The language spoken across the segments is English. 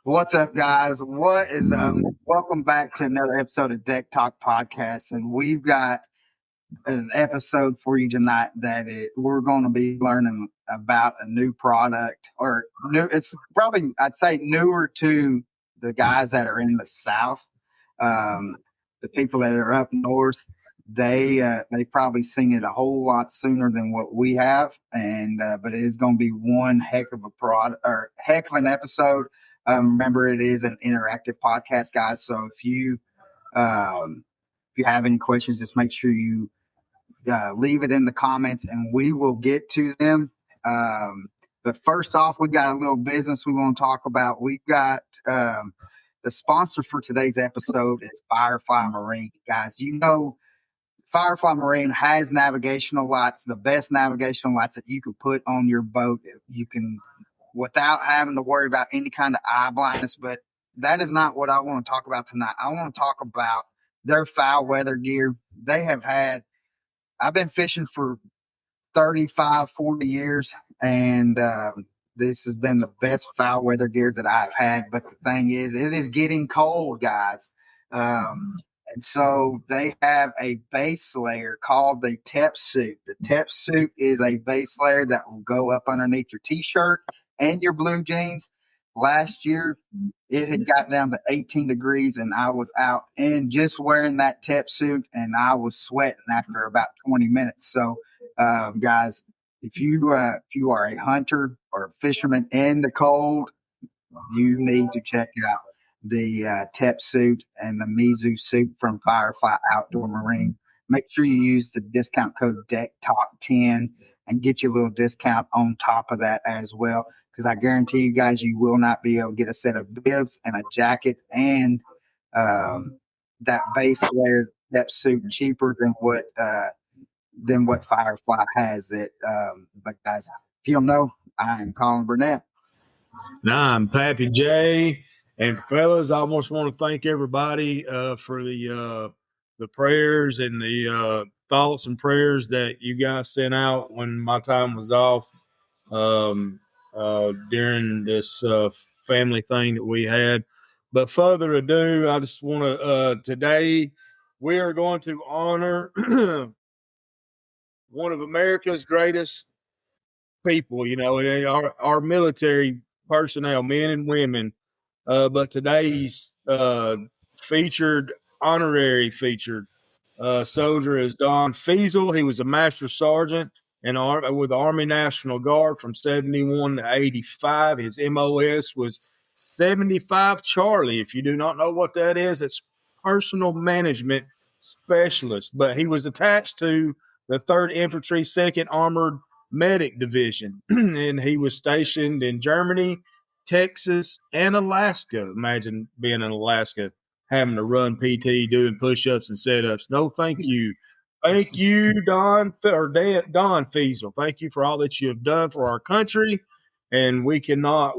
What's up, guys? What is up? Welcome back to another episode of Deck Talk Podcast, and we've got an episode for you tonight we're going to be learning about a new product, or new. It's probably, I'd say, newer to the guys that are in the South. The people that are up north, they probably seen it a whole lot sooner than what we have, and but it is going to be one heck of a product or heck of an episode. Remember, it is an interactive podcast, guys. So if you have any questions, just make sure you leave it in the comments, and we will get to them. But first off, we got a little business we want to talk about. We've got the sponsor for today's episode is Firefly Marine, guys. You know, Firefly Marine has navigational lights, the best navigational lights that you can put on your boat. You can, without having to worry about any kind of eye blindness. But that is not what I want to talk about tonight. I want to talk about their foul weather gear. I've been fishing for 35, 40 years, and this has been the best foul weather gear that I've had. But the thing is, it is getting cold, guys. And so they have a base layer called the Tep Suit. The Tep Suit is a base layer that will go up underneath your t-shirt and your blue jeans. Last year, it had got down to 18 degrees, and I was out and just wearing that Tep Suit, and I was sweating after about 20 minutes. So, guys, if you are a hunter or a fisherman in the cold, you need to check out the Tep Suit and the Mizu suit from Firefly Outdoor Marine. Make sure you use the discount code DECKTALK10 and get you a little discount on top of that as well. Because I guarantee you guys, you will not be able to get a set of bibs and a jacket and that base layer Tep Suit cheaper than what Firefly has it. But guys, if you don't know, I am Colin Burnett. Nah, I'm Pappy J. And fellas, I almost want to thank everybody for the prayers and the thoughts and prayers that you guys sent out when my time was off during this family thing that we had. But further ado, I just want to today we are going to honor one of America's greatest people. You know, our military personnel, men and women. But today's honorary featured soldier is Don Feasel. He was a master sergeant with the Army National Guard from 71 to 85. His MOS was 75 Charlie. If you do not know what that is, it's personal management specialist. But he was attached to the 3rd Infantry 2nd Armored Medic Division, and he was stationed in Germany, Texas, and Alaska. Imagine being in Alaska, having to run PT, doing push-ups and set-ups. No, thank you. Thank you, Don Feasel. Thank you for all that you have done for our country, and we cannot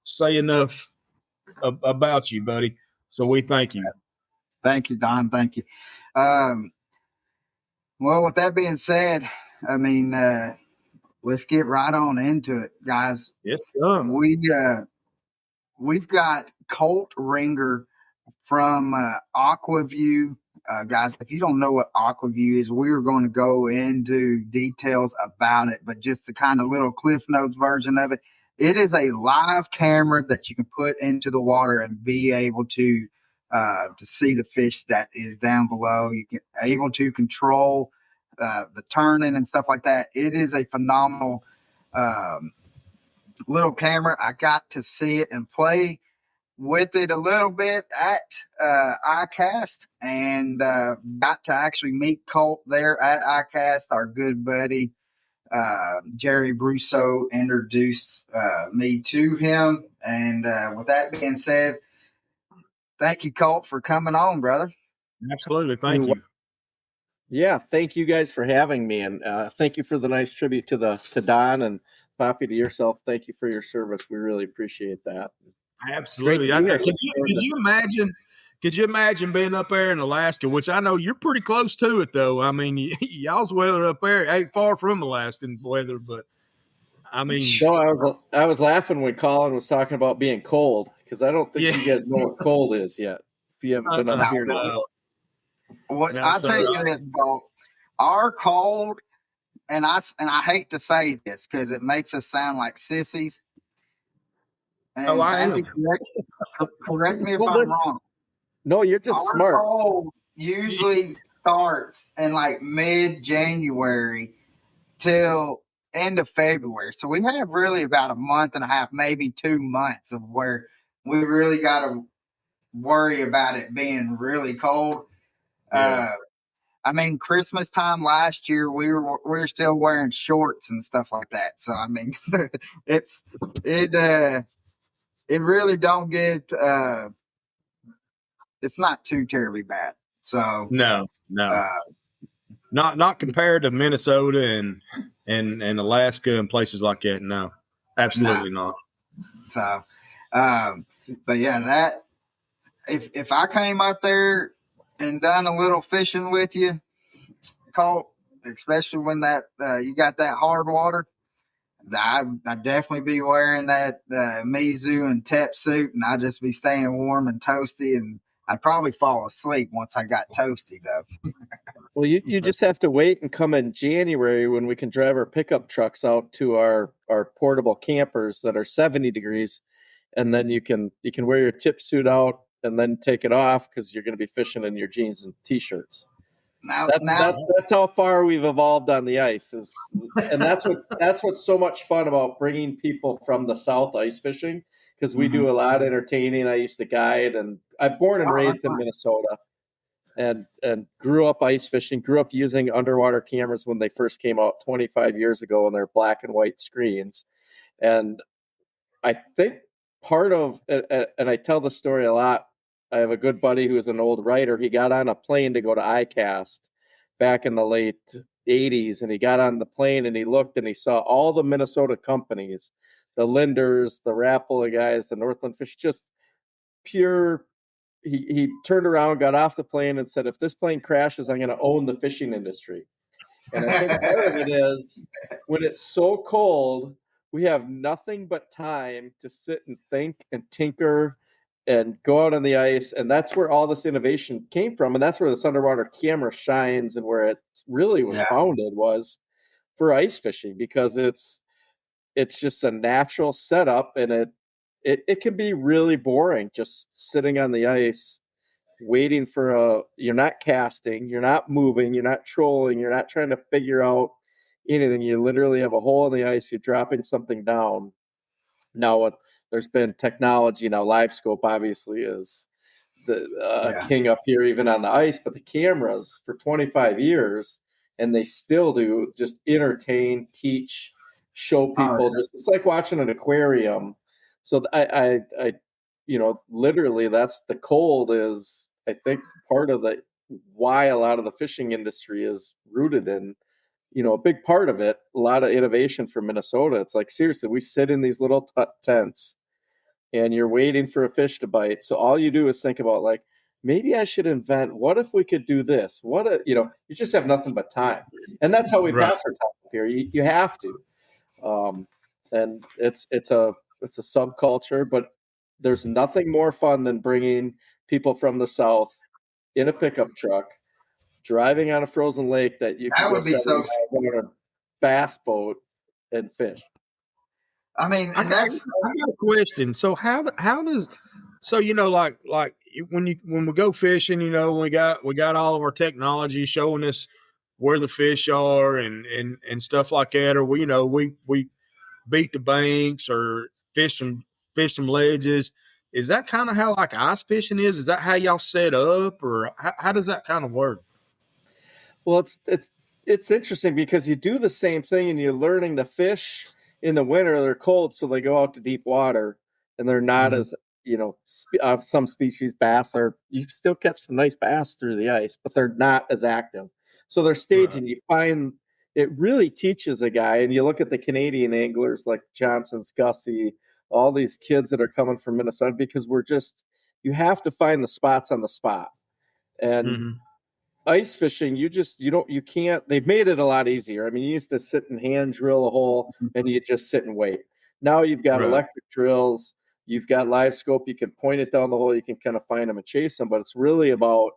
say enough about you, buddy. So we thank you. Thank you, Don. Thank you. Well, with that being said, I mean, let's get right on into it, guys. Yes, sir. We've got Colt Ringer from Aqua-Vu. Guys, if you don't know what Aqua-Vu is, we're going to go into details about it, but just the kind of little Cliff Notes version of it. It is a live camera that you can put into the water and be able to see the fish that is down below. You can able to control the turning and stuff like that. It is a phenomenal little camera. I got to see it and play with it a little bit at ICAST, and got to actually meet Colt there at ICAST. Our good buddy Jerry Brousseau introduced me to him, and with that being said, thank you, Colt, for coming on, brother. Absolutely. Thank you. Yeah, thank you guys for having me, and thank you for the nice tribute to Don, and Poppy, to yourself. Thank you for your service. We really appreciate that. Absolutely. Could you imagine being up there in Alaska, which I know you're pretty close to it, though. I mean, y'all's weather up there ain't far from Alaskan weather, but I mean, so I was laughing when Colin was talking about being cold, Because I don't think you guys know what Colt is yet. If you haven't been up here now. What No, I'll sir. tell you this, Colt, our cold, and I hate to say this because it makes us sound like sissies. And I Abby, am. correct me if Well, I'm wrong. No, you're just Our smart. cold usually starts in like mid-January till end of February. So we have really about a month and a half, maybe 2 months of where we really got to worry about it being really cold. Yeah. I mean, Christmas time last year, we were still wearing shorts and stuff like that. So I mean, it really don't get it's not too terribly bad. So No. Not compared to Minnesota and Alaska and places like that. No, absolutely not. So, but yeah, that if I came up there and done a little fishing with you, Colt, especially when that you got that hard water, I'd definitely be wearing that Mizu and Tep suit, and I'd just be staying warm and toasty, and I'd probably fall asleep once I got toasty though. Well, you just have to wait and come in January when we can drive our pickup trucks out to our portable campers that are 70 degrees, and then you can wear your tip suit out and then take it off because you're going to be fishing in your jeans and t-shirts. That's how far we've evolved on the ice, and that's what's so much fun about bringing people from the South ice fishing, because we do a lot of entertaining. I used to guide, and I'm born and raised in Minnesota, and grew up ice fishing. Grew up using underwater cameras when they first came out 25 years ago, and they're black and white screens. And I think part of, and I tell the story a lot. I have a good buddy who is an old writer. He got on a plane to go to ICAST back in the late 80s, and he got on the plane and he looked and he saw all the Minnesota companies, the Linders, the Rapala guys, the Northland Fish, just pure. He turned around, got off the plane, and said, "If this plane crashes, I'm going to own the fishing industry." And I think part of it is when it's so cold, we have nothing but time to sit and think and tinker and go out on the ice. And that's where all this innovation came from. And that's where this underwater camera shines, and where it really was founded was for ice fishing, because it's just a natural setup, and it can be really boring just sitting on the ice waiting for you're not casting, you're not moving, you're not trolling, you're not trying to figure out anything. You literally have a hole in the ice, you're dropping something down. Now, there's been technology. Now, Live Scope obviously is the king up here, even on the ice, but the cameras for 25 years, and they still do just entertain, teach, show people. It's like watching an aquarium. So I literally, that's the cold is, I think, part of the why a lot of the fishing industry is rooted in, a big part of it, a lot of innovation from Minnesota. It's like, seriously, we sit in these little tents and you're waiting for a fish to bite. So all you do is think about, like, maybe I should invent, what if we could do this? You just have nothing but time. And that's how we pass our time here. You have to. And it's a subculture, but there's nothing more fun than bringing people from the South in a pickup truck, driving on a frozen lake that you can go on a bass boat and fish. I mean, and I got a question. So how does like when we go fishing, we got all of our technology showing us where the fish are and stuff like that, or we beat the banks or fish some ledges. Is that kind of how like ice fishing is? Is that how y'all set up, or how does that kind of work? Well, it's interesting because you do the same thing and you're learning the fish in the winter. They're cold, so they go out to deep water, and they're not as, some species bass are, you still catch some nice bass through the ice, but they're not as active. So they're staging. You find it really teaches a guy, and you look at the Canadian anglers like Johnson's, Gussie, all these kids that are coming from Minnesota, because you have to find the spots on the spot. And ice fishing, you can't, they've made it a lot easier. I mean, you used to sit and hand drill a hole and you just sit and wait. Now you've got electric drills. you've got live scope, you can point it down the hole, you can kind of find them and chase them, but it's really about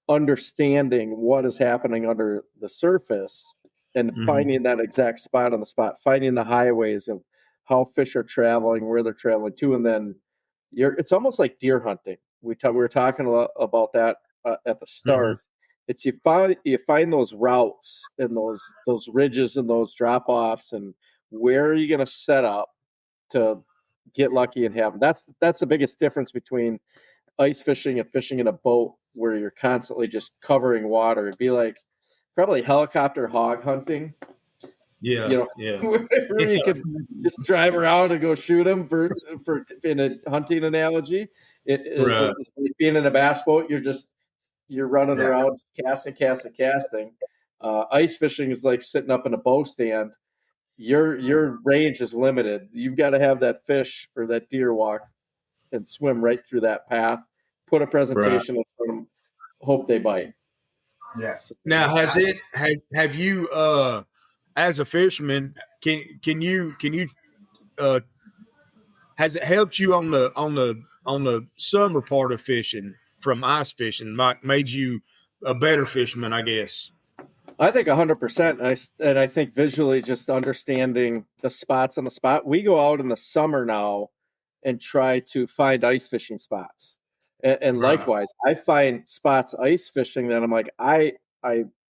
understanding what is happening under the surface and finding that exact spot on the spot, finding the highways of how fish are traveling, where they're traveling to, and then it's almost like deer hunting. We were talking a lot about that at the start. It's you find those routes and those ridges and those drop offs, and where are you going to set up to get lucky and have them. That's the biggest difference between ice fishing and fishing in a boat where you're constantly just covering water. It'd be like probably helicopter hog hunting. Yeah, where you can just drive around and go shoot them for in a hunting analogy. It's like being in a bass boat. You're running around casting. Ice fishing is like sitting up in a bow stand. Your range is limited. You've got to have that fish or that deer walk and swim right through that path. Put a presentation in front of them, hope they bite. Yes. Now, have you as a fisherman, can you has it helped you on the summer part of fishing from ice fishing? Made you a better fisherman, I guess. I think 100%. And I think visually, just understanding the spots on the spot. We go out in the summer now and try to find ice fishing spots. And likewise, I find spots ice fishing that I'm like, I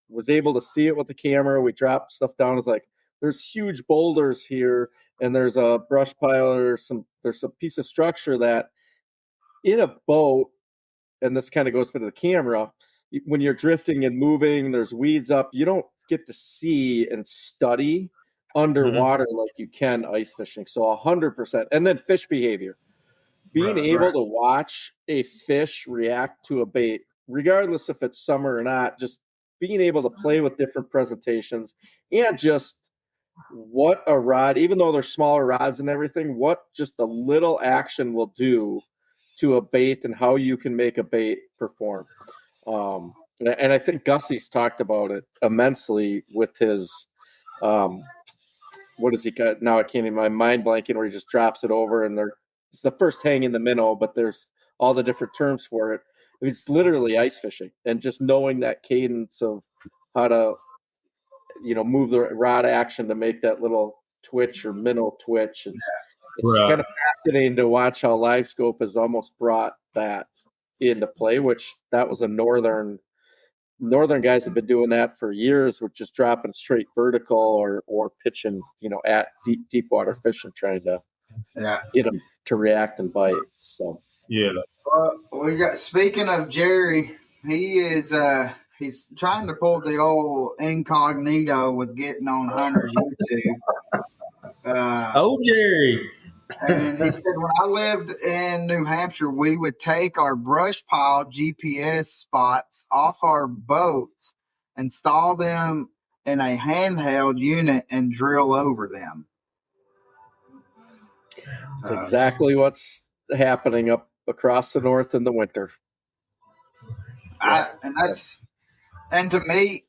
was able to see it with the camera. We dropped stuff down. It's like, there's huge boulders here, and there's a brush pile, or there's a piece of structure that in a boat, and this kind of goes to the camera, when you're drifting and moving, there's weeds up, you don't get to see and study underwater like you can ice fishing. So 100%. And then fish behavior. Being able to watch a fish react to a bait, regardless if it's summer or not, just being able to play with different presentations and just what a rod, even though they're smaller rods and everything, what just a little action will do to a bait and how you can make a bait perform. And I think Gussie's talked about it immensely with his, what does he got? Now I can't even, my mind blanking, where he just drops it over and it's the first hang in the minnow, but there's all the different terms for it. It's literally ice fishing and just knowing that cadence of how to, move the rod action to make that little twitch or minnow twitch. It's kind of fascinating to watch how Live Scope has almost brought that into play, which that was a northern guys have been doing that for years, with just dropping straight vertical or pitching, at deep water fish and trying to get them to react and bite. So we got, speaking of Jerry, he is he's trying to pull the old incognito with getting on Hunter's YouTube. Jerry. And he said, when I lived in New Hampshire, we would take our brush pile GPS spots off our boats, install them in a handheld unit, and drill over them. That's exactly what's happening up across the north in the winter. And to me,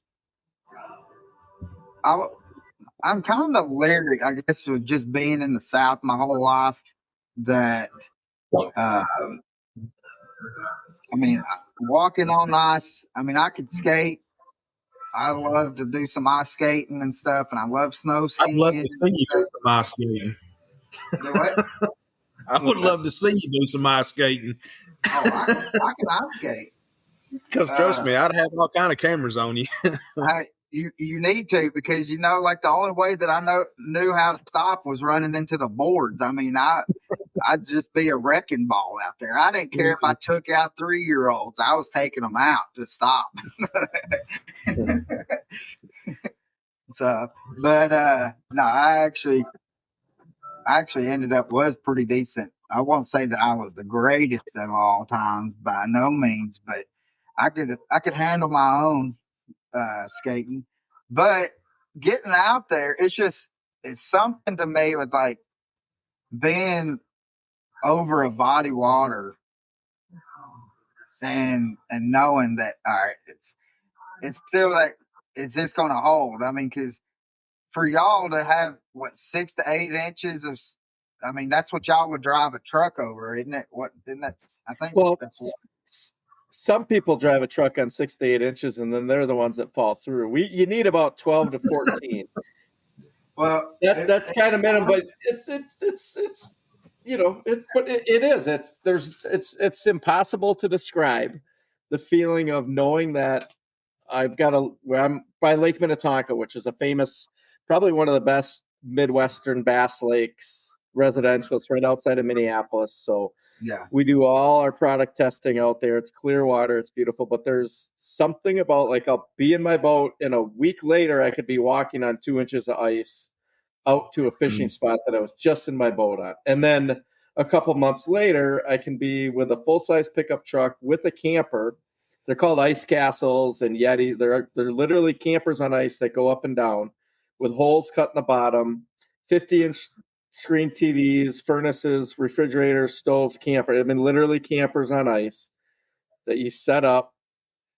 I'm kind of leery, I guess, with just being in the South my whole life, that, walking on ice, I could skate. I love to do some ice skating and stuff, and I love snow skiing. I'd love to see you do some ice skating. What? I would love to see you do some ice skating. I can ice skate. Because trust me, I'd have all kind of cameras on you. You need to, because like the only way that I knew how to stop was running into the boards. I'd just be a wrecking ball out there. I didn't care if I took out 3-year-olds. I was taking them out to stop. So, but no, I actually ended up was pretty decent. I won't say that I was the greatest of all times by no means, but I could handle my own skating. But getting out there, it's something to me with like being over a body water and knowing that, all right, it's still like, is this going to hold? Because for y'all to have 6 to 8 inches I mean, that's what y'all would drive a truck over, isn't it? I think Well, that's what. some people drive a truck on 6 to 8 inches, and then they're the ones that fall through. You need about 12 to 14. Well, That's kind of minimum, but it's but it is. It's impossible to describe the feeling of knowing that where I'm by Lake Minnetonka, which is a famous, probably one of the best Midwestern bass lakes residential. It's right outside of Minneapolis. So yeah, we do all our product testing out there. It's clear water. It's beautiful. But there's something about, like, I'll be in my boat and a week later I could be walking on 2 inches of ice out to a fishing spot that I was just in my boat on. And then a couple months later, I can be with a full-size pickup truck with a camper. They're called ice castles and Yeti. They're literally campers on ice that go up and down with holes cut in the bottom, 50-inch screen TVs, furnaces, refrigerators, stoves, camper. I mean, literally campers on ice that you set up.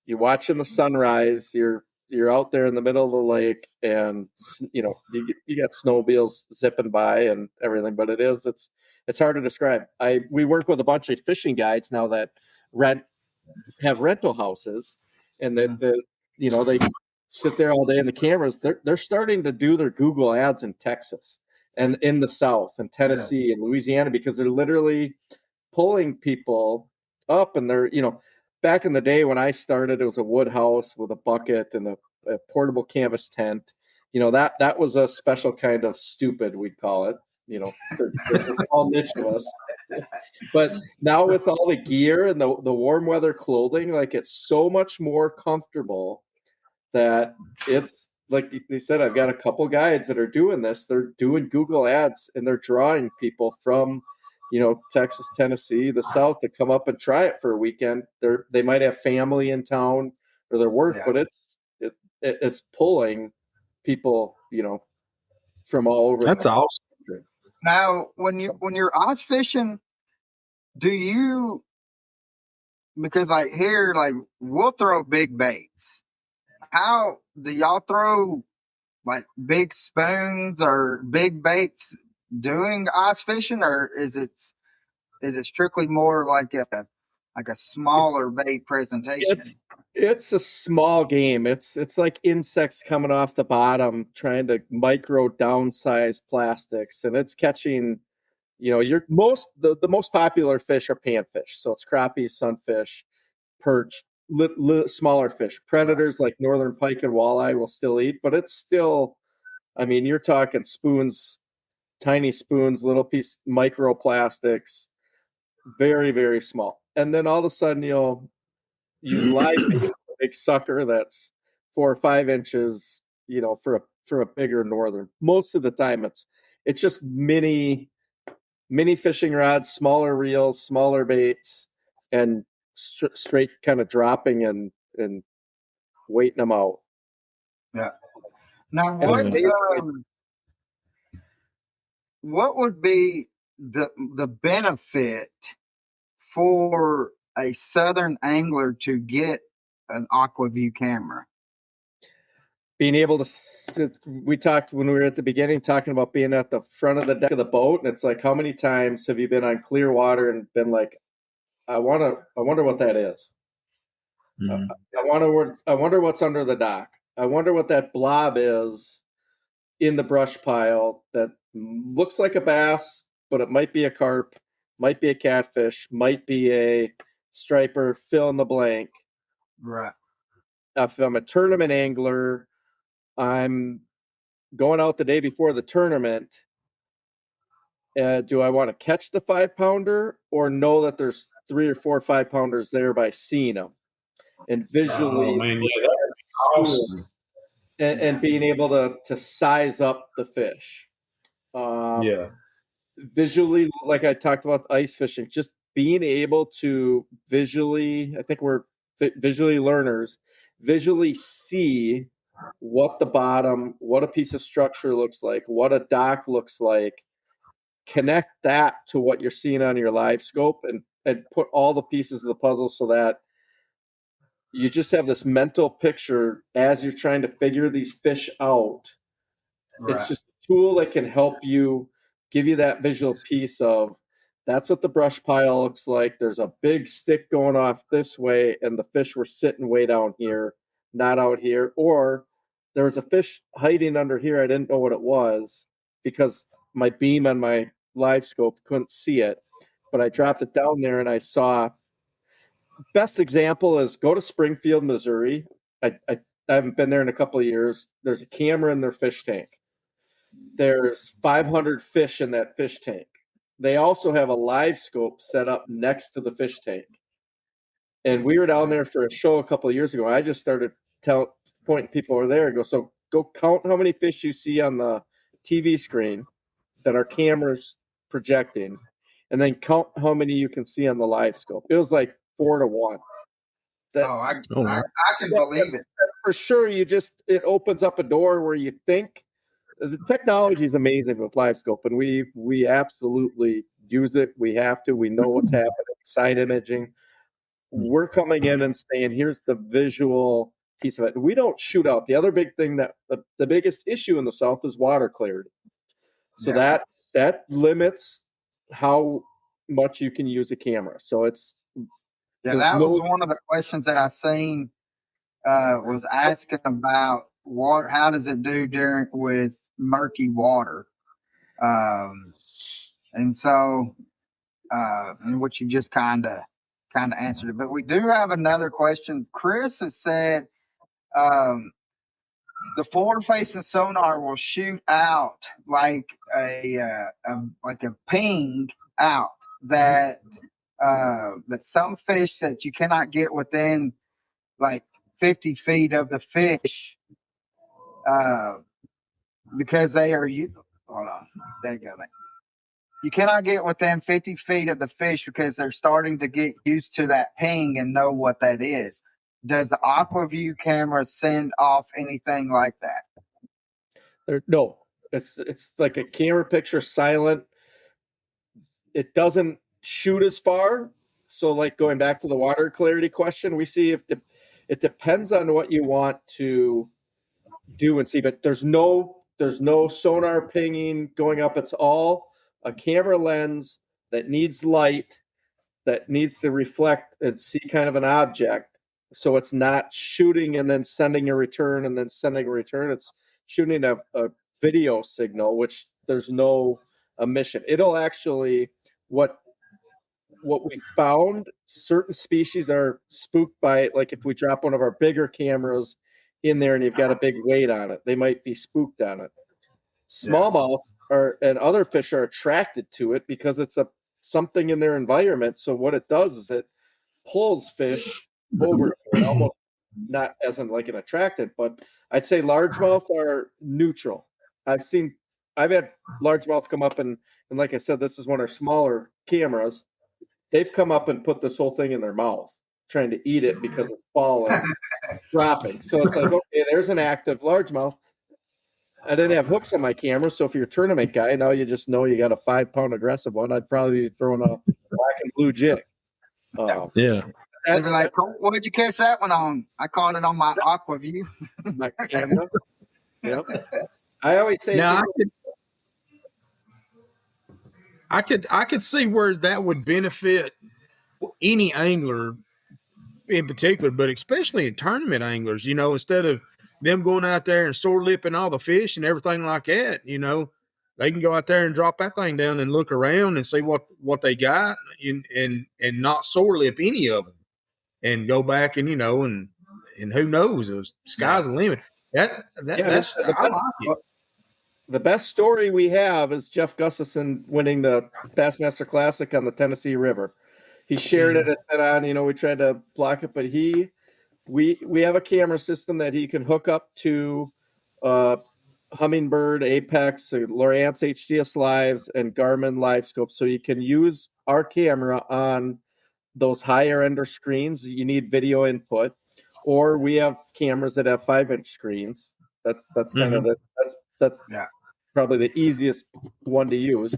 You're watching the sunrise. You're out there in the middle of the lake, and you got snowmobiles zipping by and everything. But it's hard to describe. We work with a bunch of fishing guides now that have rental houses, and they sit there all day in the cameras. They're starting to do their Google ads in Texas and in the South and Tennessee and Louisiana, because they're literally pulling people up, and they're back in the day when I started, it was a wood house with a bucket and a portable canvas tent. That was a special kind of stupid, we'd call it. There's a small niche of us. But now with all the gear and the warm weather clothing, like, it's so much more comfortable that it's like they said, I've got a couple guides that are doing this. They're doing Google ads and they're drawing people from Texas, Tennessee, the South, to come up and try it for a weekend. They might have family in town or their work, but it's pulling people, from all over. That's awesome. Now, when you're ice fishing, do you, because like here, like, we'll throw big baits. How do y'all throw, like, big spoons or big baits doing ice fishing, or is it strictly more like a smaller bait presentation? It's a small game. It's like insects coming off the bottom, trying to micro downsize plastics, and it's catching. The most popular fish are panfish. So it's crappie, sunfish, perch, smaller fish. Predators like northern pike and walleye will still eat, but it's still, I mean, you're talking spoons, tiny spoons, little piece microplastics, very, very small. And then all of a sudden you'll use live bait, a big sucker that's 4 or 5 inches, for a bigger northern. Most of the time it's just mini fishing rods, smaller reels, smaller baits, and straight kind of dropping and waiting them out. Yeah. Now, what would be the benefit for a southern angler to get an Aqua-Vu camera? Being able to sit, we talked when we were at the beginning, talking about being at the front of the deck of the boat, and it's like, how many times have you been on clear water and been like, I wonder what that is. Mm-hmm. I wonder what's under the dock. I wonder what that blob is in the brush pile that looks like a bass, but it might be a carp, might be a catfish, might be a striper, fill in the blank. Right. If I'm a tournament angler, I'm going out the day before the tournament. Do I want to catch the 5-pounder or know that there's 3 or 4 5-pounders there by seeing them and visually? Oh man, yeah, that's awesome. And being able to size up the fish. Visually, like I talked about ice fishing, just being able to visually, I think we're visually learners, visually see what the bottom, what a piece of structure looks like, what a dock looks like, connect that to what you're seeing on your live scope, and put all the pieces of the puzzle so that you just have this mental picture as you're trying to figure these fish out. Right. It's just a tool that can help you give you that visual piece of that's what the brush pile looks like. There's a big stick going off this way, and the fish were sitting way down here, not out here. Or there was a fish hiding under here. I didn't know what it was because my beam on my live scope couldn't see it. But I dropped it down there and I saw. Best example is go to Springfield, Missouri. I haven't been there in a couple of years. There's a camera in their fish tank. There's 500 fish in that fish tank. They also have a live scope set up next to the fish tank. And we were down there for a show a couple of years ago. I just started pointing people over there and go count how many fish you see on the TV screen that our camera's projecting, and then count how many you can see on the live scope. It was like 4 to 1. I can believe it. For sure, it opens up a door where you think the technology is amazing with live scope, and we absolutely use it. We have to. We know what's happening. Side imaging. We're coming in and saying, here's the visual piece of it. We don't shoot out. The other big thing that the biggest issue in the South is water clarity. So that limits how much you can use a camera. So it's that was one of the questions that I seen was asking about water. How does it do with murky water? And so which you just kind of answered it. But we do have another question. Chris has said the forward-facing sonar will shoot out like a ping out that some fish that you cannot get within like 50 feet of the fish because they are hold on, there you go. You cannot get within 50 feet of the fish because they're starting to get used to that ping and know what that is. Does the Aqua-Vu camera send off anything like that? No, it's like a camera picture, silent. It doesn't shoot as far. So, like going back to the water clarity question, we see if it depends on what you want to do and see. But there's no sonar pinging going up. It's all a camera lens that needs light, that needs to reflect and see kind of an object. So it's not shooting and then sending a return and then sending a return. It's shooting a video signal, which there's no emission. It'll actually, what we found, certain species are spooked by it. Like if we drop one of our bigger cameras in there and you've got a big weight on it, they might be spooked on it. Smallmouth and other fish are attracted to it because it's something in their environment. So what it does is it pulls fish over, almost not as in like an attractant, but I'd say largemouth are neutral. I've had largemouth come up and like I said, this is one of our smaller cameras. They've come up and put this whole thing in their mouth, trying to eat it because it's falling, dropping. So it's like, okay, there's an active largemouth. I didn't have hooks on my camera, so if you're a tournament guy, now you just know you got a 5-pound aggressive one. I'd probably be throwing a black and blue jig. Yeah. They'd be like, what did you catch that one on? I caught it on my Aqua-Vu. My camera. Yep. I always say now I could see where that would benefit any angler in particular, but especially in tournament anglers, instead of them going out there and sore lipping all the fish and everything like that, they can go out there and drop that thing down and look around and see what they got and not sore lip any of them and go back and, and who knows, the sky's the limit. That's the best story we have is Jeff Gustafson winning the Bassmaster Classic on the Tennessee River. He shared it on, we tried to block it, but we have a camera system that he can hook up to Humminbird, Apex, Lowrance HDS Lives, and Garmin Live Scope. So you can use our camera on those higher ender screens. You need video input, or we have cameras that have 5-inch screens. That's kind of that's probably the easiest one to use.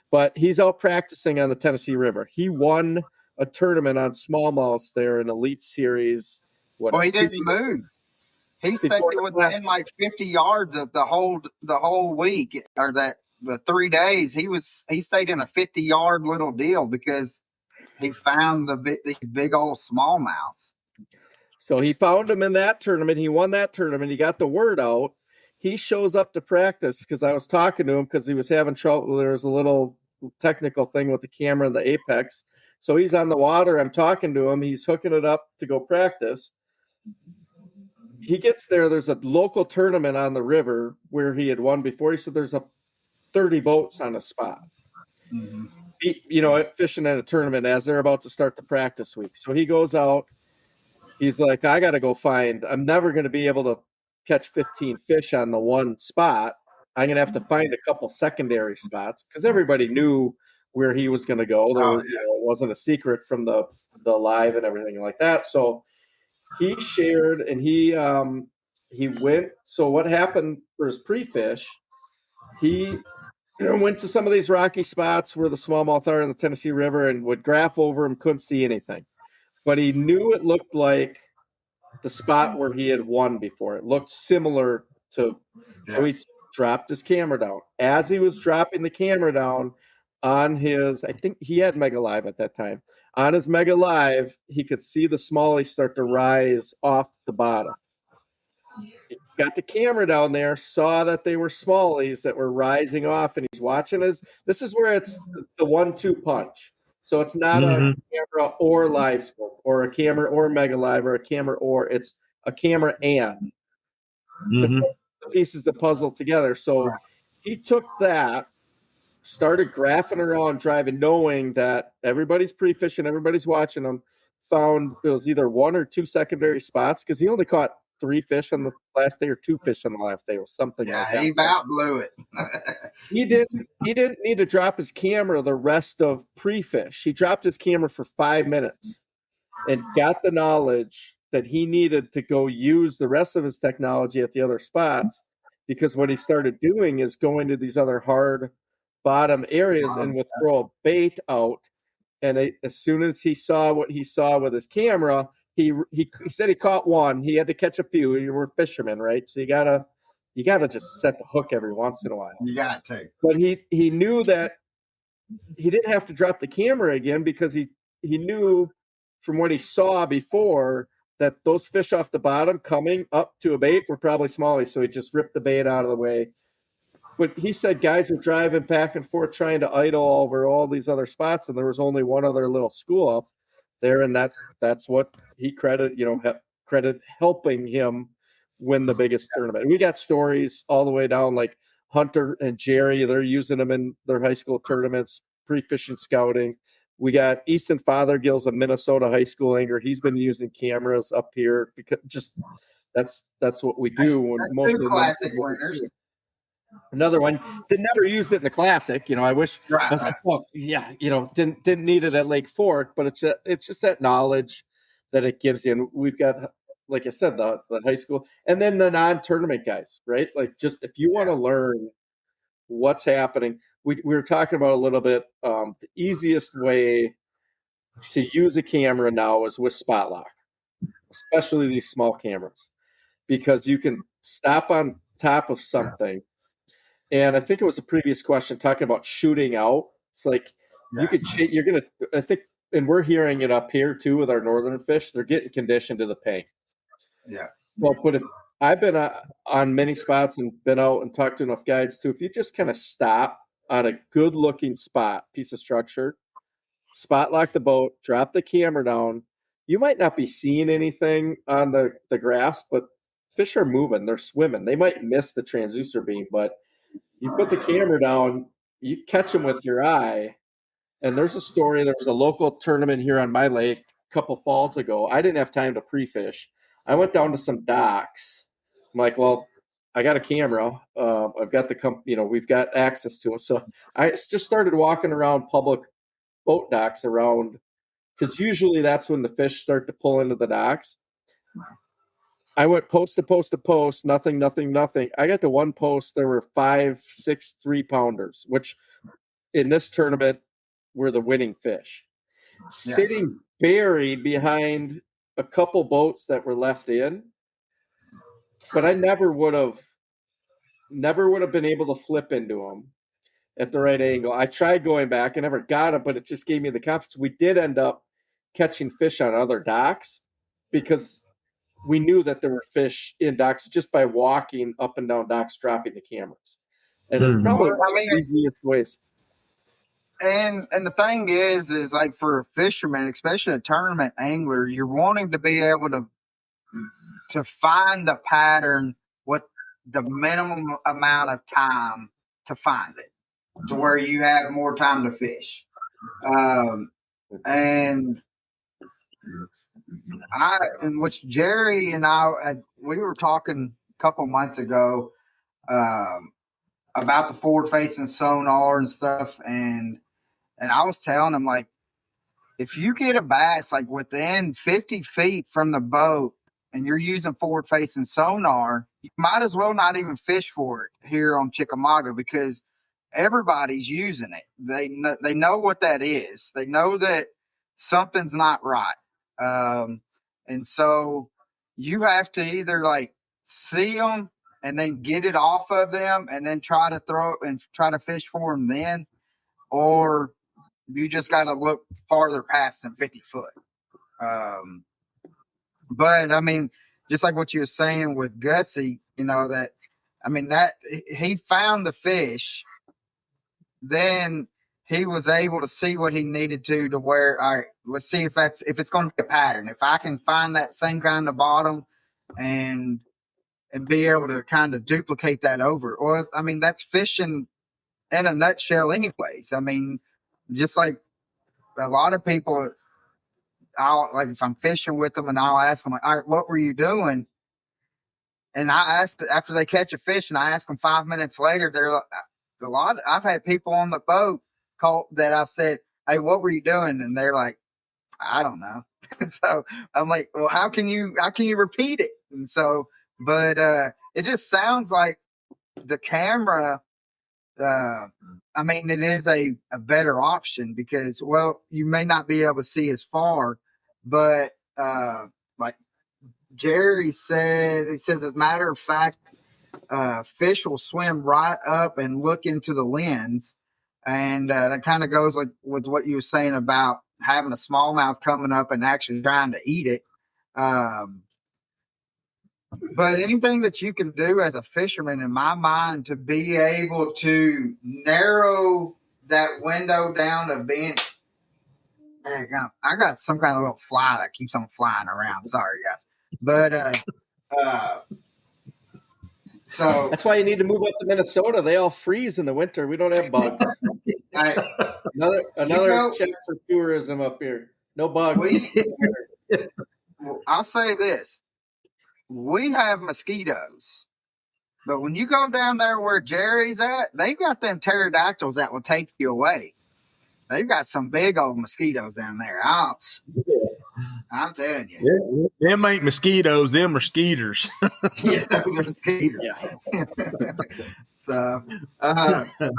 But he's out practicing on the Tennessee River. He won a tournament on smallmouths there in Elite Series. He didn't move. He stayed within like 50 yards of the whole week, or that the 3 days, he stayed in a 50-yard little deal because he found these big old smallmouths. So he found him in that tournament. He won that tournament. He got the word out. He shows up to practice because I was talking to him because he was having trouble. There was a little technical thing with the camera and the apex. So he's on the water. I'm talking to him. He's hooking it up to go practice. He gets there. There's a local tournament on the river where he had won before. He said there's 30 boats on a spot. Mm-hmm. Fishing at a tournament as they're about to start the practice week. So he goes out. He's like, I got to go I'm never going to be able to catch 15 fish on the one spot. I'm going to have to find a couple secondary spots because everybody knew where he was going to go. It wasn't a secret from the live and everything like that. So he shared and he went. So what happened for his pre-fish, he went to some of these rocky spots where the smallmouth are in the Tennessee River and would graph over them, couldn't see anything. But he knew it looked like the spot where he had won before. It looked similar to, so he dropped his camera down. As he was dropping the camera down on his, I think he had Mega Live at that time. On his Mega Live, he could see the smallies start to rise off the bottom. He got the camera down there, saw that they were smallies that were rising off, and he's watching this is where it's the 1-2 punch. So it's not a camera or live scope or a camera or Mega Live or a camera or it's a camera and to put the pieces of the puzzle together. So he took that, started graphing around driving, knowing that everybody's pre-fishing, everybody's watching them, found it was either 1 or 2 secondary spots because he only caught 3 fish on the last day or 2 fish on the last day or something like that. He about blew it. He didn't need to drop his camera the rest of pre-fish. He dropped his camera for 5 minutes and got the knowledge that he needed to go use the rest of his technology at the other spots, because what he started doing is going to these other hard bottom areas and would throw a bait out. And as soon as he saw what he saw with his camera, he said he caught one. He had to catch a few. You were fishermen, right? So you gotta just set the hook every once in a while. You got to. But he knew that he didn't have to drop the camera again because he knew from what he saw before that those fish off the bottom coming up to a bait were probably smallies. So he just ripped the bait out of the way. But he said guys were driving back and forth trying to idle over all these other spots, and there was only one other little school up there, and that's what he credit helping him win the biggest tournament. We got stories all the way down, like Hunter and Jerry, they're using them in their high school tournaments, pre-fishing scouting. We got Easton Fothergill's a Minnesota high school angler. He's been using cameras up here because just that's what we do. When most of the classic winners. Another one that never used it in the classic. I wish I was like, well, yeah, didn't need it at Lake Fork, but it's just that knowledge that it gives you. And we've got, like I said, the high school and then the non-tournament guys, right? Like just if you want to learn what's happening, we were talking about a little bit. The easiest way to use a camera now is with spot lock, especially these small cameras, because you can stop on top of something. And I think it was a previous question talking about shooting out. It's like you could, you're going to, I think, and we're hearing it up here too with our northern fish. They're getting conditioned to the paint. Yeah. Well, but if I've been on many spots and been out and talked to enough guides too, if you just kind of stop on a good looking spot, piece of structure, spot lock the boat, drop the camera down, you might not be seeing anything on the grass, but fish are moving. They're swimming. They might miss the transducer beam, but you put the camera down, you catch them with your eye. And there's a story. There was a local tournament here on my lake a couple falls ago. I didn't have time to pre-fish. I went down to some docks. I'm like, well, I got a camera. I've got we've got access to it. So I just started walking around public boat docks around, because usually that's when the fish start to pull into the docks. I went post to post to post, nothing. I got to one post. There were 5, 6 3-pounders, which in this tournament were the winning fish, sitting buried behind a couple boats that were left in. But I never would have been able to flip into them. at the right angle. I tried going back. I never got it, but it just gave me the confidence. We did end up catching fish on other docks because we knew that there were fish in docks just by walking up and down docks, dropping the cameras. And it's probably Well, I mean, the easiest ways. and the thing is like for a fisherman, especially a tournament angler, you're wanting to be able to find the pattern with the minimum amount of time to find it, to where you have more time to fish. And which Jerry and we were talking a couple months ago about the forward facing sonar and stuff, and I was telling him, like, if you get a bass like within 50 feet from the boat and you're using forward facing sonar, you might as well not even fish for it here on Chickamauga, because everybody's using it. They know what that is. They know that something's not right. And so you have to either like see them and then get it off of them and then try to throw and try to fish for them then, or you just got to look farther past them 50 foot. But I mean, just like what you were saying with Gutsy, that he found the fish, then he was able to see what he needed to where, all right, let's see if it's going to be a pattern. If I can find that same kind of bottom and be able to kind of duplicate that over. Or, I mean, that's fishing in a nutshell anyways. I mean, just like a lot of people, if I'm fishing with them and I'll ask them, like, all right, what were you doing? And I asked after they catch a fish, and I ask them 5 minutes later, they're like, I've had people on the boat, Colt, that I've said, hey, what were you doing? And they're like, I don't know. So I'm like, well, how can you repeat it? And so, but it just sounds like the camera, it is a better option because, well, you may not be able to see as far, but like Jerry said, he says, as a matter of fact, fish will swim right up and look into the lens. And that kind of goes with what you were saying about having a smallmouth coming up and actually trying to eat it. But anything that you can do as a fisherman, in my mind, to be able to narrow that window down to being, there you go. I got some kind of little fly that keeps on flying around. Sorry, guys. But so that's why you need to move up to Minnesota. They all freeze in the winter. We don't have bugs. Another check for tourism up here. No bugs. I'll say this. We have mosquitoes. But when you go down there where Jerry's at, they've got them pterodactyls that will take you away. They've got some big old mosquitoes down there. I'm telling you. Yeah, them ain't mosquitoes. Them are skeeters. Yeah, those are skeeters. Yeah. So, but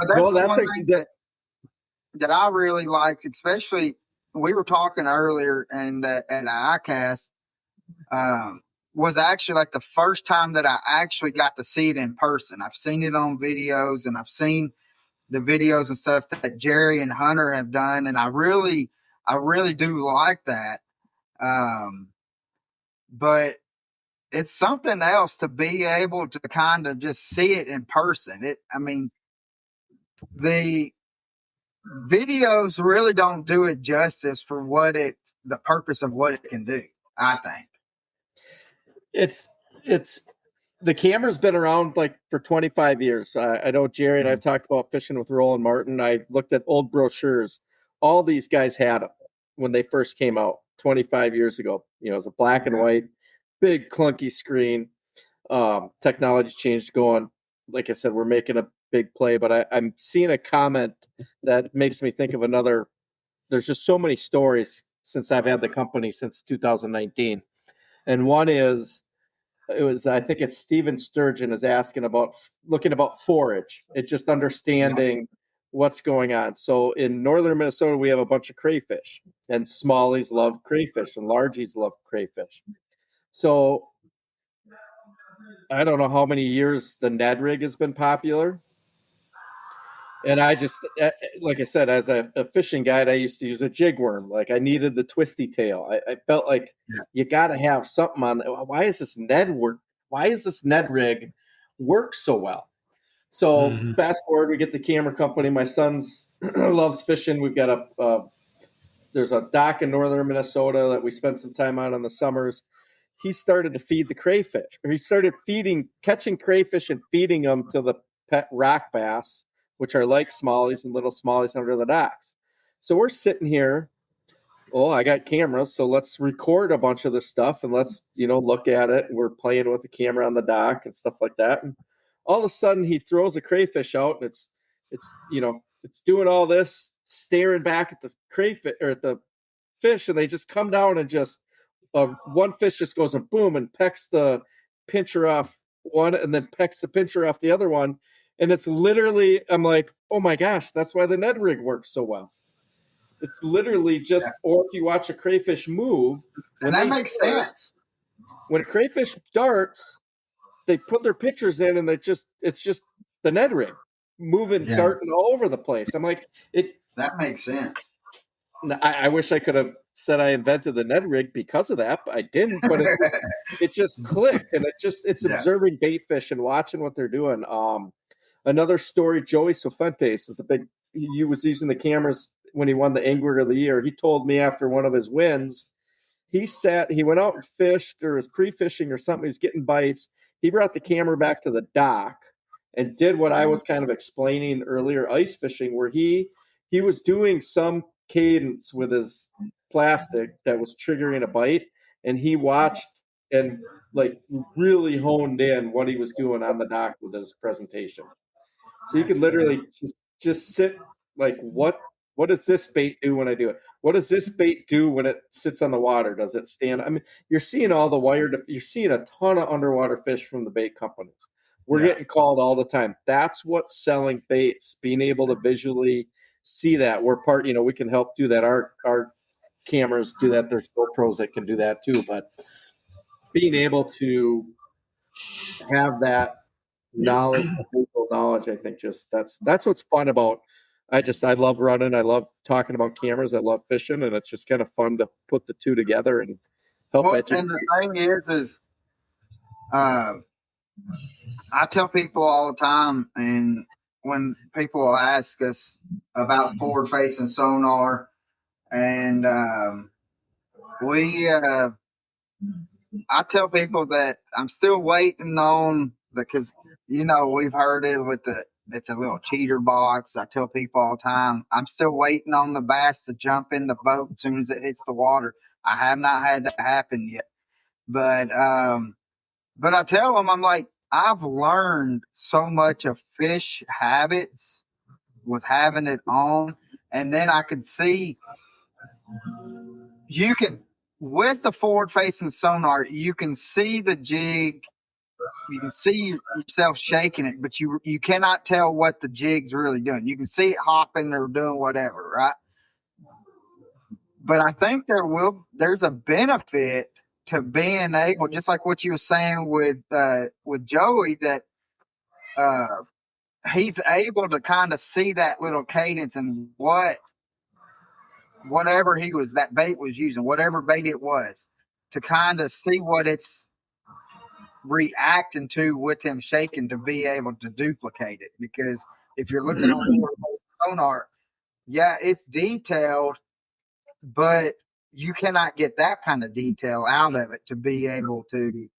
that's one thing that I really liked, especially we were talking earlier and at ICAST, was actually like the first time that I actually got to see it in person. I've seen it on videos and I've seen the videos and stuff that Jerry and Hunter have done. And I really do like that. But it's something else to be able to kind of just see it in person. The videos really don't do it justice for the purpose of what it can do, I think. It's the camera's been around like for 25 years. I know Jerry and I've talked about fishing with Roland Martin. I looked at old brochures. All these guys had them when they first came out 25 years ago. It was a black and white, big clunky screen. Technology's changed going. Like I said, we're making a big play, but I'm seeing a comment that makes me think of another. There's just so many stories since I've had the company since 2019. And one is, I think it's Steven Sturgeon is asking about looking about forage. It's just understanding what's going on. So in northern Minnesota, we have a bunch of crayfish, and smallies love crayfish and largies love crayfish. So I don't know how many years the Ned rig has been popular, And I just, like I said, as a fishing guide, I used to use a jig worm. Like I needed the twisty tail. I felt like you got to have something on. Why is this Ned work? Why is this Ned rig work so well? So fast forward, we get the camera company. My son's loves fishing. We've got there's a dock in northern Minnesota that we spend some time on in the summers. He started to feed the crayfish, or he started catching crayfish and feeding them to the pet rock bass, which are like smallies and little smallies under the docks. So we're sitting here. Oh, I got cameras, so let's record a bunch of this stuff and let's, look at it. And we're playing with the camera on the dock and stuff like that. And all of a sudden he throws a crayfish out and it's doing all this, staring back at the crayfish or at the fish, and they just come down and just one fish just goes and boom and pecks the pincher off one and then pecks the pincher off the other one. And it's literally, I'm like, oh my gosh, that's why the Ned rig works so well. It's literally just, or if you watch a crayfish move. And that makes sense. When a crayfish darts, they put their pitchers in and it's just the Ned rig moving, darting all over the place. I'm like, that makes sense. I wish I could have said I invented the Ned rig because of that, but I didn't. But it just clicked, and it's observing bait fish and watching what they're doing. Another story: Joey Sofentes is he was using the cameras when he won the Angler of the Year. He told me after one of his wins, he went out and fished or was pre-fishing or something. He's getting bites. He brought the camera back to the dock and did what I was kind of explaining earlier, ice fishing, where he was doing some cadence with his plastic that was triggering a bite, and he watched and like really honed in what he was doing on the dock with his presentation. So you could literally just sit like, what does this bait do when I do it? What does this bait do when it sits on the water? Does it stand? I mean, you're seeing all the you're seeing a ton of underwater fish from the bait companies. We're getting called all the time. That's what's selling baits, being able to visually see that. We're we can help do that. Our cameras do that. There's GoPros that can do that too. But being able to have that knowledge, visual knowledge, I think that's what's fun about. I love running. I love talking about cameras. I love fishing, and it's just kind of fun to put the two together and help educate. And the thing is I tell people all the time, and when people ask us about forward-facing sonar, and I tell people that I'm still waiting on, because we've heard it with it's a little cheater box. I tell people all the time, I'm still waiting on the bass to jump in the boat as soon as it hits the water. I have not had that happen yet, but I tell them, I'm like, I've learned so much of fish habits with having it on. And then I could see with the forward facing sonar, you can see the jig, you can see yourself shaking it, but you cannot tell what the jig's really doing. You can see it hopping or doing whatever, right? But I think there's a benefit to being able, just like what you were saying with Joey, that he's able to kind of see that little cadence and whatever that bait was using, whatever bait it was, to kind of see what it's reacting to with him shaking, to be able to duplicate it. Because if you're looking on sonar, it's detailed, but you cannot get that kind of detail out of it to be able to,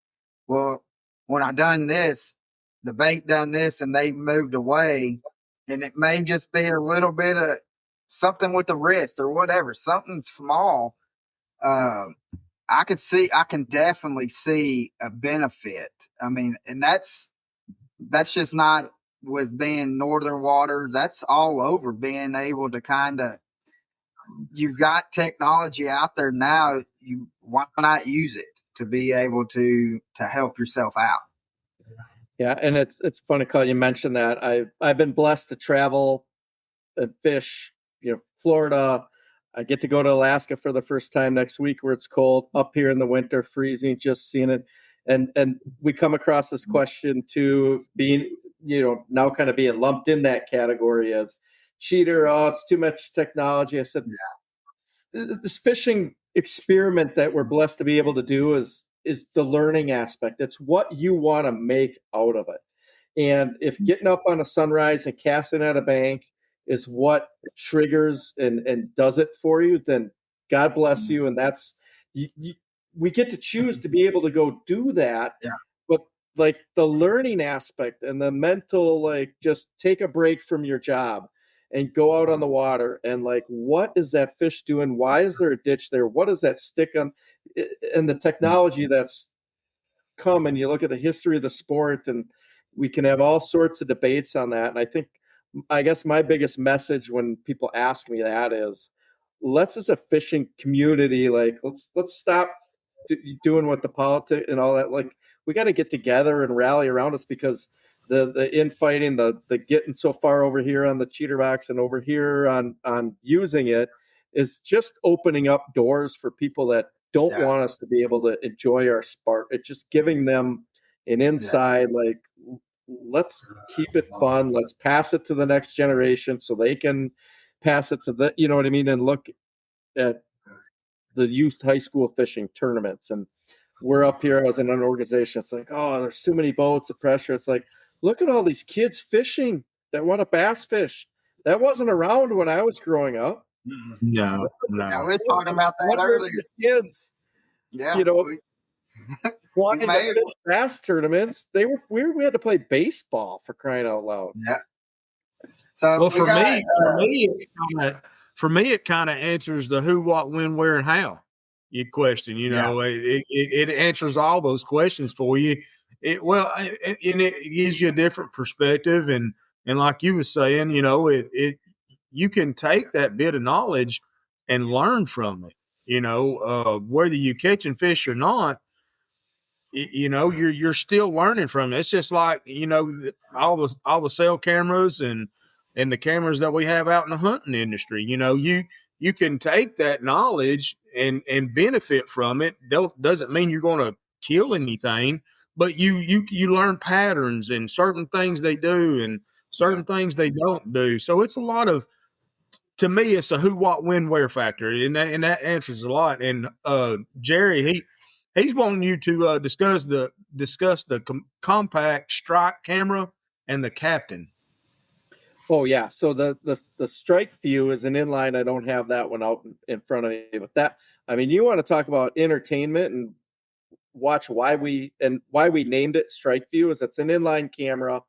well, when I done this, the bait done this and they moved away, and it may just be a little bit of something with the wrist or whatever, something small. I can definitely see a benefit. I mean, and that's just not with being northern waters. That's all over, being able to kind of, you've got technology out there now. Why not use it to be able to help yourself out? Yeah, and it's funny, Colin, you mentioned that. I've been blessed to travel and fish, Florida. I get to go to Alaska for the first time next week, where it's cold. Up here in the winter, freezing, just seeing it. And we come across this question too, being now kind of being lumped in that category as cheater. Oh, it's too much technology. I said, this fishing experiment that we're blessed to be able to do is the learning aspect. It's what you want to make out of it. And if getting up on a sunrise and casting at a bank is what triggers and does it for you, then God bless you. And that's we get to choose to be able to go do that. Yeah. But like the learning aspect and the mental, like just take a break from your job and go out on the water and like, what is that fish doing? Why is there a ditch there? What does that stick on? And the technology that's come, and you look at the history of the sport, and we can have all sorts of debates on that. And I guess my biggest message when people ask me that is, let's as a fishing community, like let's stop doing what the politics and all that. Like we got to get together and rally around us, because the infighting, the getting so far over here on the cheater box and over here on using it is just opening up doors for people that don't want us to be able to enjoy our sport. It's just giving them an inside, like, let's keep it fun. Let's pass it to the next generation so they can pass it to the, you know what I mean? And look at the youth high school fishing tournaments. And we're up here as an organization. It's like, oh, there's too many boats, the pressure. It's like, look at all these kids fishing that want to bass fish. That wasn't around when I was growing up. No. I was talking about that earlier. Kids, Yeah, wanting to fish bass tournaments. We had to play baseball, for crying out loud. Yeah. So well, for me, it kind of answers the who, what, when, where, and how you question. It answers all those questions for you. It gives you a different perspective, and like you were saying, you can take that bit of knowledge and learn from it. Whether you catching fish or not, you're still learning from it. It's just like all the cell cameras and the cameras that we have out in the hunting industry. You can take that knowledge and benefit from it. Doesn't mean you're going to kill anything, but you learn patterns and certain things they do and certain things they don't do. So it's a lot of, to me, it's a who, what, when, where factor, and that answers a lot. And Jerry, he's wanting you to discuss the compact strike camera and the Captain. Oh yeah, so the Strike View is an inline. I don't have that one out in front of me, but that, I mean, you want to talk about entertainment and watch why we named it Strike View is it's an inline camera.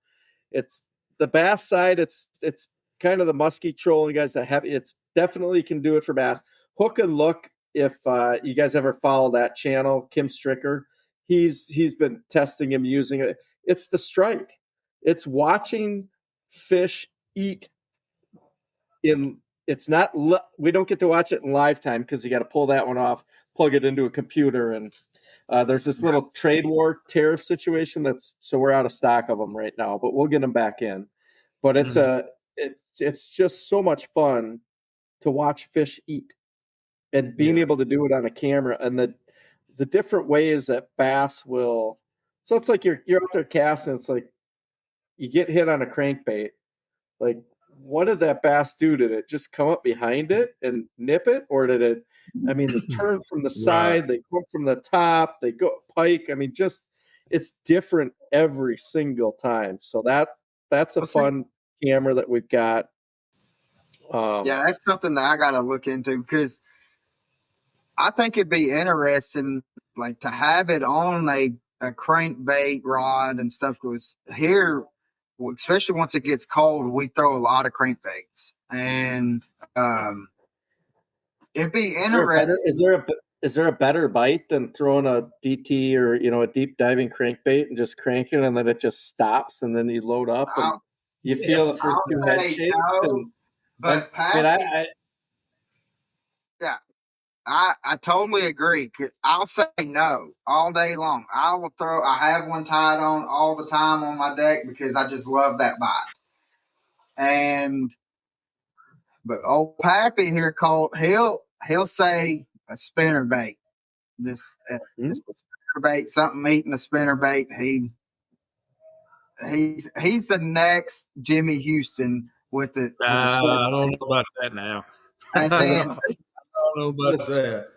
It's the bass side. It's kind of the musky trolling guys that have it's definitely can do it for bass. Hook and Look, if you guys ever follow that channel, Kim Stricker, he's been testing him using it. It's the Strike. It's watching fish eat it's not, we don't get to watch it in live time because you got to pull that one off, plug it into a computer, and there's this little trade war tariff situation so we're out of stock of them right now, but we'll get them back in. But it's just so much fun to watch fish eat and being able to do it on a camera, and the different ways that bass will. So it's like you're out there casting. It's like you get hit on a crankbait. Like, what did that bass do? Did it just come up behind it and nip it? Or did it, I mean, they turn from the side, they come from the top, they go pike. I mean, just, it's different every single time. So that's a fun camera that we've got. That's something that I got to look into, because I think it'd be interesting, like, to have it on a crankbait rod and stuff, because here, especially once it gets cold, we throw a lot of crankbaits, and it'd be interesting. Is there a better bite than throwing a DT or a deep diving crankbait and just cranking and then it just stops and then you load up and you feel the first two head shakes? But I totally agree. I'll say no all day long. I have one tied on all the time on my deck because I just love that bite. But old Pappy here, Colt, he'll say a spinner bait. This spinner bait, something eating a spinner bait. he's the next Jimmy Houston with the I don't know about that now. I I said, don't know about that.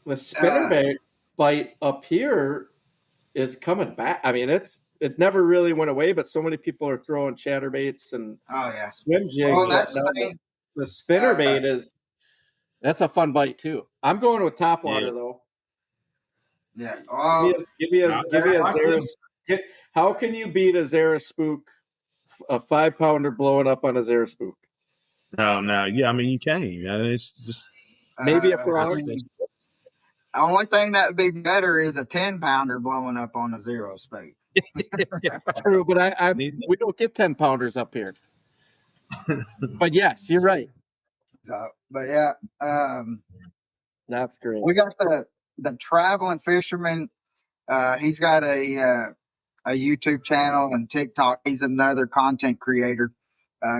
The spinnerbait bite up here is coming back. I mean, it never really went away, but so many people are throwing chatterbaits and oh yeah, swim jigs. well that's the Now thing. the spinnerbait that's a fun bite too. I'm going with topwater though. Yeah, Give me a Zara. How can you beat a Zara spook? A 5-pounder blowing up on a Zara spook. No. Yeah, I mean you can't. It's just maybe a I frog. mean, the only thing that would be better is a 10-pounder blowing up on a zero spook. True, but we don't get 10-pounders up here. But yes, you're right. So, but yeah, that's great. we got the traveling fisherman. He's got a YouTube channel and TikTok. He's another content creator,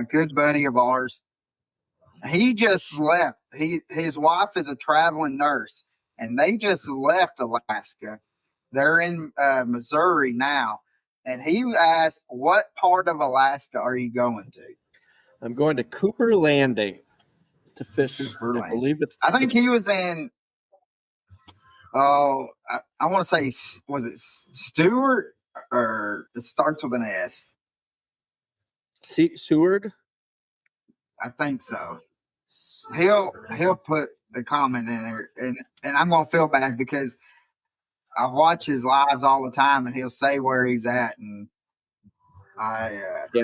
good buddy of ours. He just left. His wife is a traveling nurse, and they just left Alaska. They're in Missouri now, and he asked, "What part of Alaska are you going to?" I'm going to Cooper Landing to fish. Cooper Landing. I believe it's. I think he was in. Oh, I want to say, was it Stewart or it starts with an S? Seward. I think so. He'll put a comment in there, and I'm gonna feel bad because I watch his lives all the time, and he'll say where he's at, and I've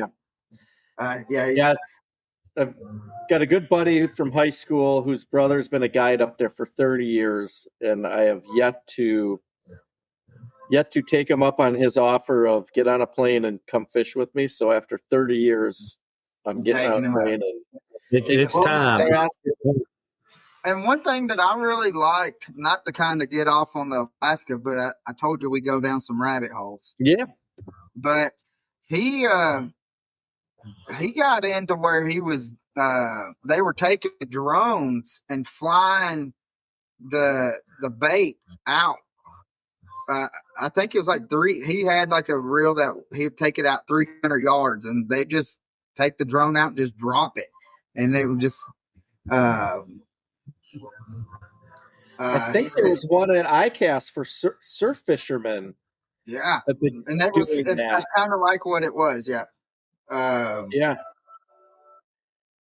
got a good buddy from high school whose brother's been a guide up there for 30 years, and I have yet to take him up on his offer of get on a plane and come fish with me. So after 30 years, I'm getting on a plane. It's time. And one thing that I really liked, not to kind of get off on the Alaska, but I told you we go down some rabbit holes. Yeah. But he got into where he was, they were taking drones and flying the bait out. I think it was like he had like a reel that he'd take it out 300 yards, and they just take the drone out and just drop it. And it would just, I think there was one at ICAST for surf fishermen. Yeah, and that's kind of like what it was. Yeah,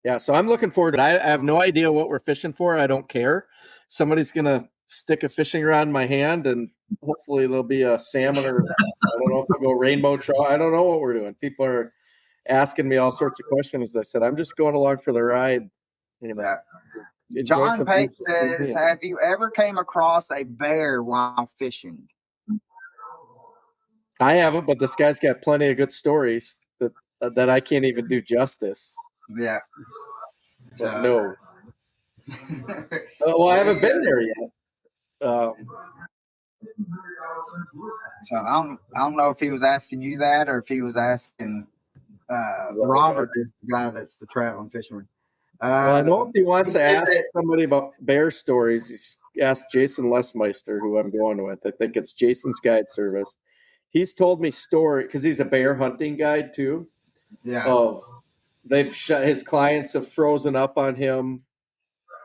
yeah. So I'm looking forward to it. I have no idea what we're fishing for. I don't care. Somebody's gonna stick a fishing rod in my hand, and hopefully there'll be a salmon, or I don't know if we'll go rainbow trout. I don't know what we're doing. People are asking me all sorts of questions. I said I'm just going along for the ride. Yeah. John Pate says, "Have you ever came across a bear while fishing?" I haven't, but this guy's got plenty of good stories that I can't even do justice. Yeah. No. Well, I haven't been there yet. So I don't know if he was asking you that or if he was asking Robert, the guy that's the traveling fisherman. Well, I know if he wants to ask somebody about bear stories, he's asked Jason Lesmeister, who I'm going with. I think it's Jason's Guide Service. He's told me story because he's a bear hunting guide too. Yeah. His clients have frozen up on him.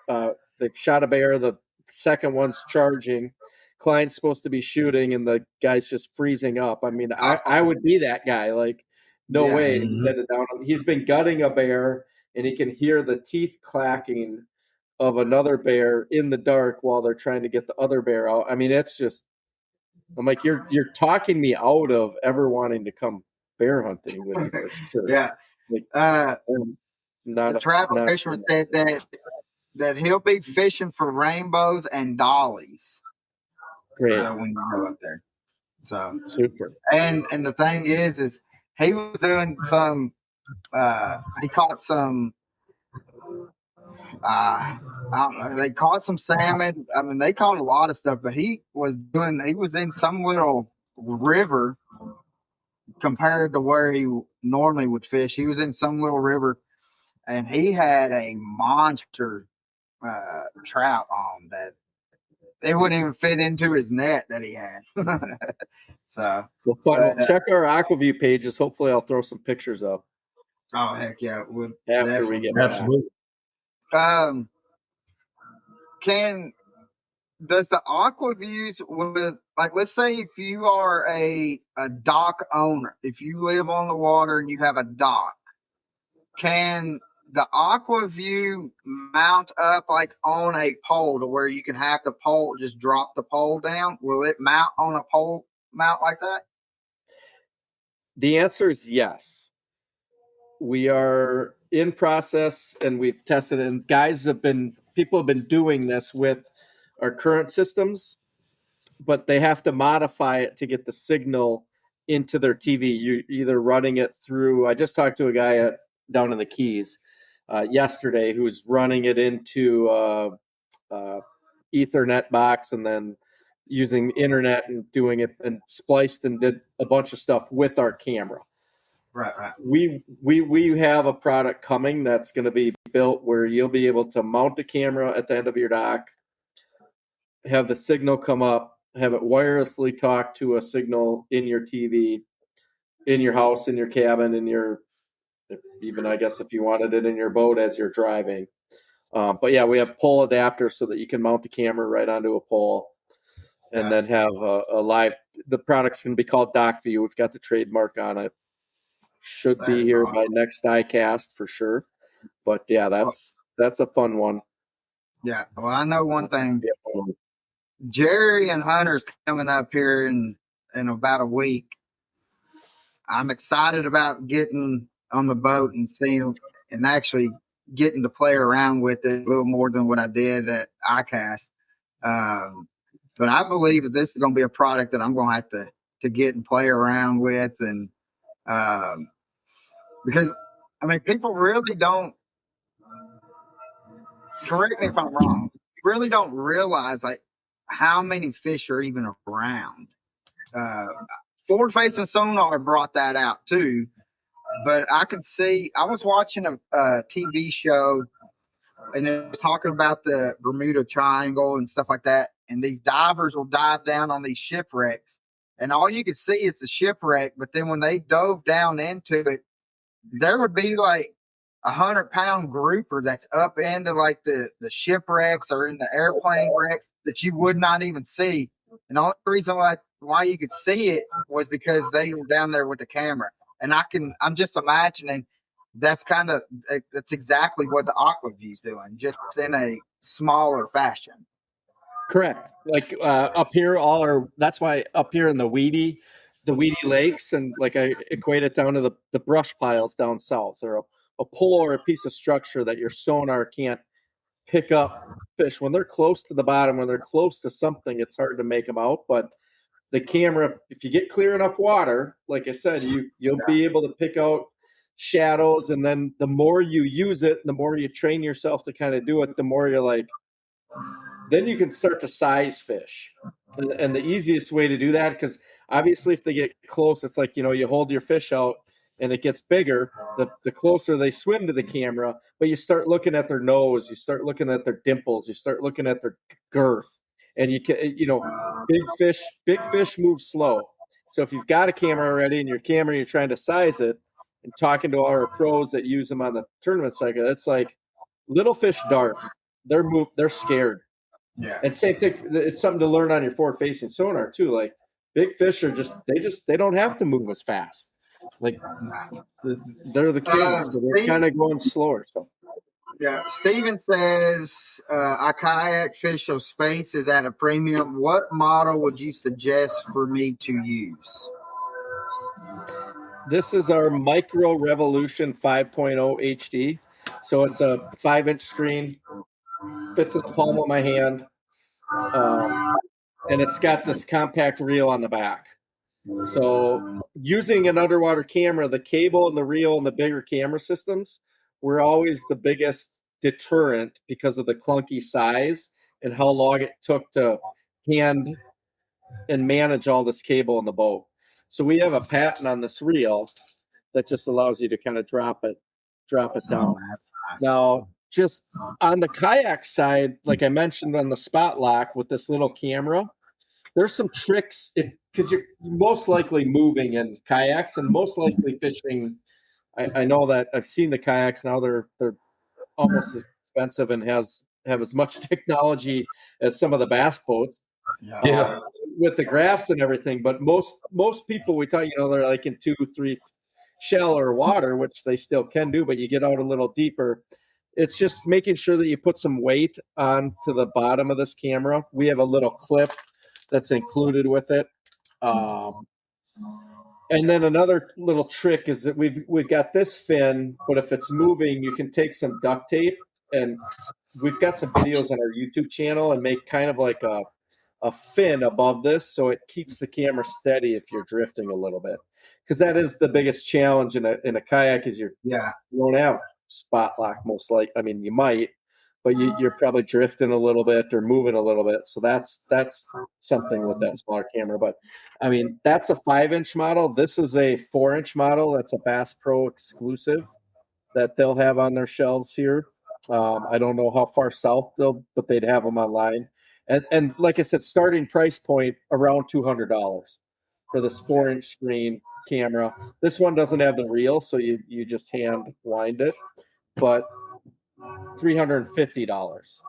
They've shot a bear. The second one's charging. Client's supposed to be shooting, and the guy's just freezing up. I mean, I would be that guy. Like, no way. Instead of down, he's been gutting a bear, and he can hear the teeth clacking of another bear in the dark while they're trying to get the other bear out. I mean, it's just. I'm like, you're talking me out of ever wanting to come bear hunting with me for sure. Yeah. Like, the travel fisherman said that he'll be fishing for rainbows and dollies. Great. So when you go up there. So super. And the thing is he was doing some he caught some I don't know, they caught some salmon. I mean, they caught a lot of stuff, but he was in some little river compared to where he normally would fish. He was in some little river, and he had a monster trout on that. it wouldn't even fit into his net that he had. So, well, check our Aqua-Vu pages. Hopefully, I'll throw some pictures up. Oh heck yeah, it would after we get back. Absolutely. Does the Aqua-Vus with, like, let's say if you are a dock owner, if you live on the water and you have a dock, can the Aqua-Vu mount up like on a pole to where you can have the pole, just drop the pole down? Will it mount on a pole mount like that? The answer is yes. We are in process and we've tested it, and people have been doing this with our current systems, but they have to modify it to get the signal into their TV. You either running it through. I just talked to a guy down in the Keys yesterday who's running it into Ethernet box and then using internet and doing it and spliced and did a bunch of stuff with our camera. Right. We have a product coming that's going to be built where you'll be able to mount the camera at the end of your dock, have the signal come up, have it wirelessly talk to a signal in your TV, in your house, in your cabin, even I guess if you wanted it in your boat as you're driving. But yeah, we have pole adapters so that you can mount the camera right onto a pole and then have a live. The product's going to be called Dock-Vu. We've got the trademark on it. Should be here by next iCast for sure. But yeah, that's a fun one. Yeah. Well, I know one thing. Jerry and Hunter's coming up here in about a week. I'm excited about getting on the boat and seeing and actually getting to play around with it a little more than what I did at iCast. But I believe that this is going to be a product that I'm going to have to get and play around with. And because, I mean, people really don't, correct me if I'm wrong, really don't realize like how many fish are even around. Forward-facing sonar brought that out too. But I could see, I was watching a TV show and it was talking about the Bermuda Triangle and stuff like that. And these divers will dive down on these shipwrecks. And all you could see is the shipwreck. But then when they dove down into it, there would be like 100-pound grouper that's up into like the shipwrecks or in the airplane wrecks that you would not even see. And the only reason why you could see it was because they were down there with the camera. And I'm just imagining that's exactly what the Aqua-Vu's doing, just in a smaller fashion. Correct. Like up here, that's why up here in the weedy lakes, and like I equate it down to the brush piles down south, or a pole or a piece of structure that your sonar can't pick up fish. When they're close to the bottom, when they're close to something, it's hard to make them out. But the camera, if you get clear enough water, like I said, you'll be able to pick out shadows. And then the more you use it, the more you train yourself to kind of do it, the more you're like, then you can start to size fish. And the easiest way to do that, because obviously if they get close, it's like, you hold your fish out and it gets bigger, the closer they swim to the camera, but you start looking at their nose, you start looking at their dimples, you start looking at their girth. And you can, big fish move slow. So if you've got a camera already and you're trying to size it, and talking to our pros that use them on the tournament cycle, it's like little fish dart. They're scared. Yeah. And same thing, it's something to learn on your forward facing sonar too. Like big fish are they don't have to move as fast. Like they're the kids, so they're kind of going slower. So. Yeah, Steven says a kayak fish, so space is at a premium. What model would you suggest for me to use? This is our Micro Revolution 5.0 HD. So it's a 5-inch screen, fits in the palm of my hand, and it's got this compact reel on the back. So using an underwater camera, the cable and the reel and the bigger camera systems were always the biggest deterrent because of the clunky size and how long it took to hand and manage all this cable in the boat. So we have a patent on this reel that just allows you to kind of drop it down. That's nice. Now, just on the kayak side, like I mentioned on the spot lock with this little camera, there's some tricks because you're most likely moving in kayaks and most likely fishing. I know that I've seen the kayaks now; they're almost as expensive and have as much technology as some of the bass boats. Yeah. With the graphs and everything. But most people we talk, they're like in 2-3 shell or water, which they still can do, but you get out a little deeper. It's just making sure that you put some weight onto the bottom of this camera. We have a little clip that's included with it. And then another little trick is that we've got this fin, but if it's moving, you can take some duct tape, and we've got some videos on our YouTube channel and make kind of like a fin above this so it keeps the camera steady if you're drifting a little bit, because that is the biggest challenge in a kayak is you don't have spot lock most likely. I mean, you might, but you're probably drifting a little bit or moving a little bit, so that's something with that smaller camera. But I mean, that's a 5-inch model. This is a 4-inch model. That's a Bass Pro exclusive that they'll have on their shelves here. I don't know how far south but they'd have them online. And like I said, starting price point around $200 for this 4-inch screen camera. This one doesn't have the reel, so you just hand wind it, but $350.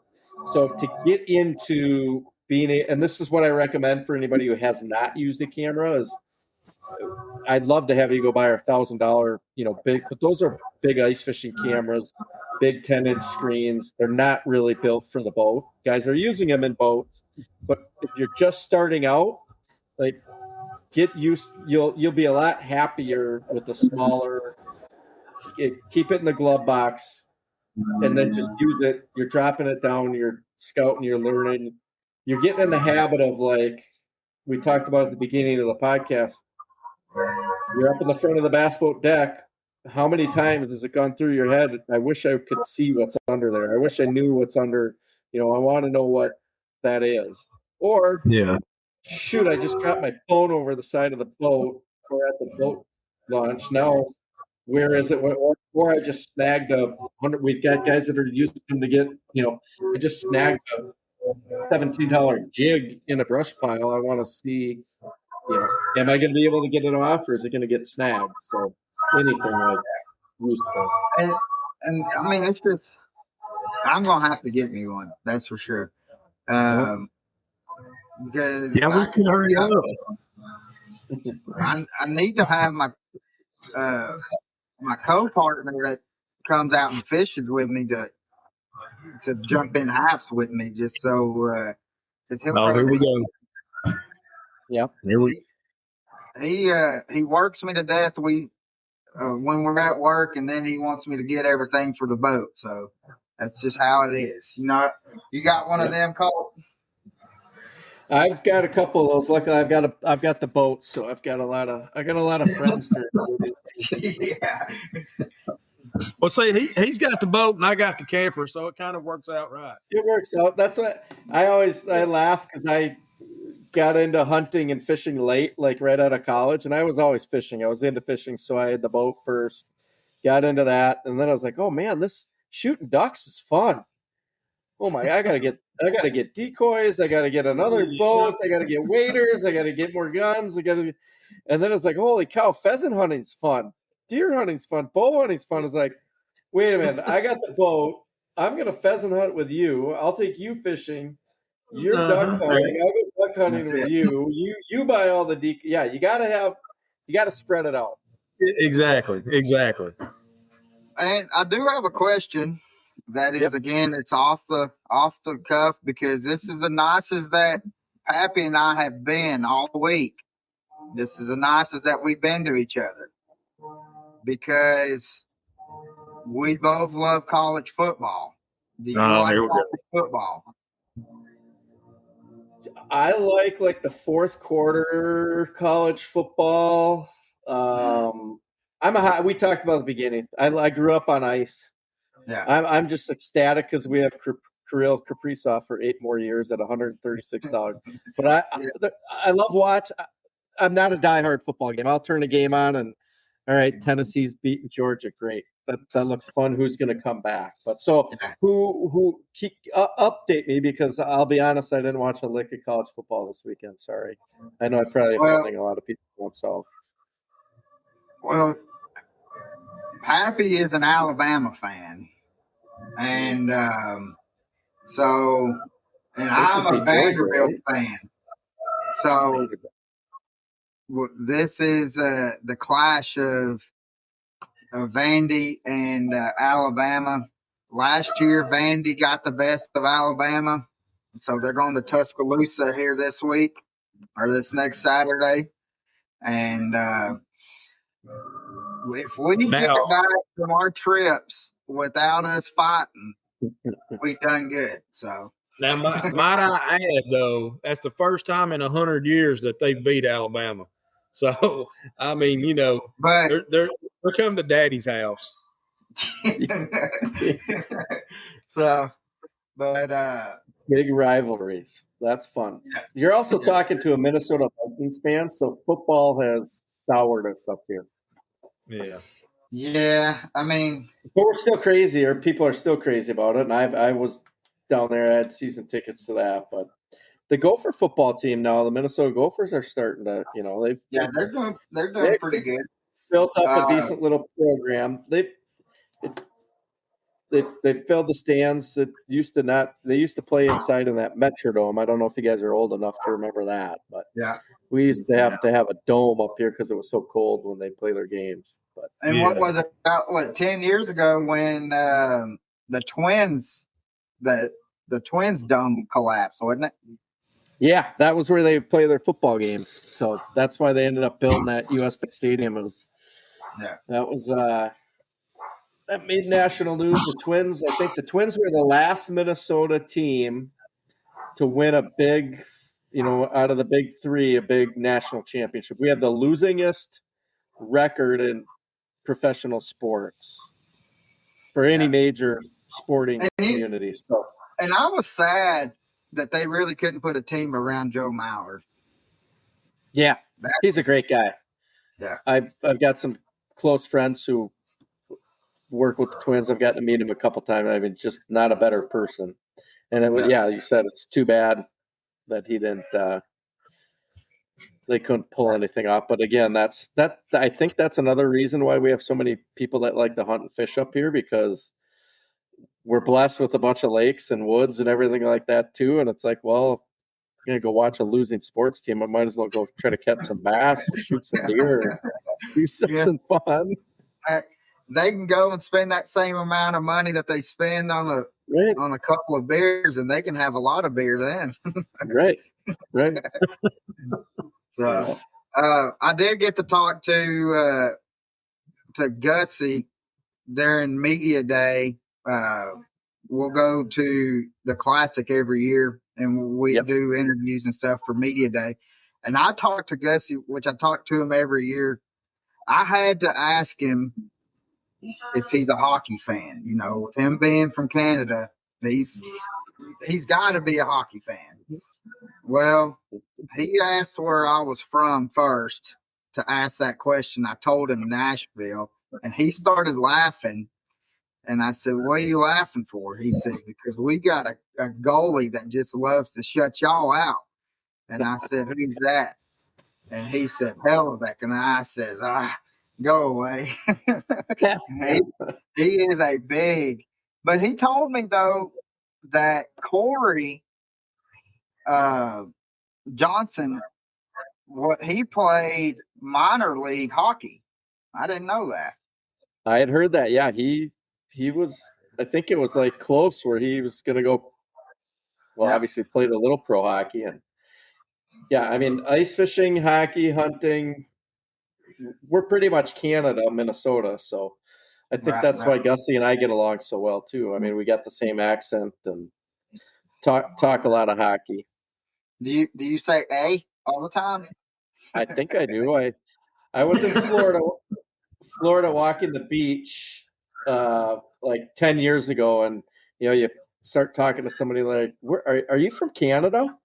So to get into and this is what I recommend for anybody who has not used a camera is, I'd love to have you go buy our $1,000, big, but those are big ice fishing cameras, big 10-inch screens. They're not really built for the boat. Guys are using them in boats, but if you're just starting out, like get used, you'll be a lot happier with the smaller. Keep it in the glove box, and then just use it. You're dropping it down. You're scouting. You're learning. You're getting in the habit of, like we talked about at the beginning of the podcast. You're up in the front of the bass boat deck. How many times has it gone through your head? I wish I could see what's under there. I wish I knew what's under. I want to know what that is. Or shoot, I just dropped my phone over the side of the boat or at the boat launch. Now, where is it? Or I just snagged a 100. We've got guys that are using them to get. I just snagged a $17 jig in a brush pile. I want to see. Am I going to be able to get it off, or is it going to get snagged? So anything like that, useful. And I mean, it's just, I'm going to have to get me one. That's for sure. Because we can hurry up. I need to have my my co-partner that comes out and fishes with me to jump in halves with me, just so because he'll here we go. Yep. He works me to death. When we're at work, and then he wants me to get everything for the boat. So that's just how it is. You got one of them, Colt? I've got a couple of those. Luckily, I've got the boat, so I've got a lot of friends. Yeah. Well, see, he's got the boat and I got the camper, so it kind of works out right. It works out. That's what I laugh because I got into hunting and fishing late, like right out of college, and I was always fishing. I was into fishing, so I had the boat first, got into that, and then I was like, oh man, this shooting ducks is fun. Oh my, I gotta get decoys, I gotta get another boat, I gotta get waders, I gotta get more guns, and then it's like, holy cow, pheasant hunting's fun, deer hunting's fun, bow hunting's fun. It's like, wait a minute, I got the boat, I'm gonna pheasant hunt with you, I'll take you fishing. You're duck hunting. I'll go duck hunting with you. You buy all the yeah. You gotta spread it out. Exactly. And I do have a question. That is, again, it's off the cuff, because this is the nicest that Pappy and I have been all week. This is the nicest that we've been to each other, because we both love college football. Do you like college football? I like the fourth quarter college football. We talked about at the beginning. I grew up on ice. Yeah. I'm just ecstatic because we have Kirill Kaprizov for 8 more years at $136. But I love watch. I'm not a diehard football game. I'll turn the game on and all right, Tennessee's beating Georgia, great. that looks fun. Who's going to come back? But so who update me, because I'll be honest, I didn't watch a lick of college football this weekend. Sorry, I know I probably offending a lot of people myself. Well, Pappy is an Alabama fan, and so I'm a Vanderbilt fan. So this is the clash of Vandy and Alabama. Last year, Vandy got the best of Alabama, so they're going to Tuscaloosa here this week or this next Saturday. And if we get back from our trips without us fighting, we done good. So now, might I add though, that's the first time in 100 years that they beat Alabama. So I mean, but they're coming to Daddy's house. So, but big rivalries. That's fun. Yeah. You're also talking to a Minnesota Vikings fan, so football has soured us up here. Yeah. I mean, but we're still crazy, or people are still crazy about it. And I was down there. I had season tickets to that, but the Gopher football team now, the Minnesota Gophers are starting to, they're doing pretty good. Built up a decent little program. They filled the stands. They used to play inside in that Metrodome. I don't know if you guys are old enough to remember that, but we used to have a dome up here because it was so cold when they play their games. But what was it about 10 years ago when the Twins dome collapsed, wasn't it? Yeah, that was where they play their football games. So that's why they ended up building that US Stadium. That made national news. I think the Twins were the last Minnesota team to win a big, out of the big three, a big national championship. We have the losingest record in professional sports for any major sporting community. So, and I was sad that they really couldn't put a team around Joe Mauer. Yeah, he's a great guy. Yeah, I've got some close friends who work with the Twins. I've gotten to meet him a couple times. I mean, just not a better person. And you said it's too bad that he didn't. They couldn't pull anything off. But again, I think that's another reason why we have so many people that like to hunt and fish up here, because we're blessed with a bunch of lakes and woods and everything like that too. And it's like, well, if I'm gonna go watch a losing sports team, I might as well go try to catch some bass, or shoot some deer, or do something fun. They can go and spend that same amount of money that they spend on a couple of beers, and they can have a lot of beer then. Right. So I did get to talk to Gussie during media day. We'll go to the Classic every year, and we do interviews and stuff for media day. And I talked to Gussie, which I talk to him every year. I had to ask him if he's a hockey fan. With him being from Canada, he's got to be a hockey fan. Well, he asked where I was from first to ask that question. I told him Nashville, and he started laughing. And I said, "What are you laughing for?" He said, "Because we got a goalie that just loves to shut y'all out." And I said, "Who's that?" And he said, "Hellebuck." And I said, "Go away." he is a big, but he told me though that Corey Johnson, he played minor league hockey. I didn't know that. I had heard that. Yeah, he was. I think it was like close where he was going to go. Well, obviously played a little pro hockey, and I mean, ice fishing, hockey, hunting. We're pretty much Canada, Minnesota, so I think that's why Gussie and I get along so well too. I mean, we got the same accent and talk a lot of hockey. Do you say "a" all the time? I think I do. I was in Florida walking the beach like 10 years ago, and you start talking to somebody like, are you from Canada?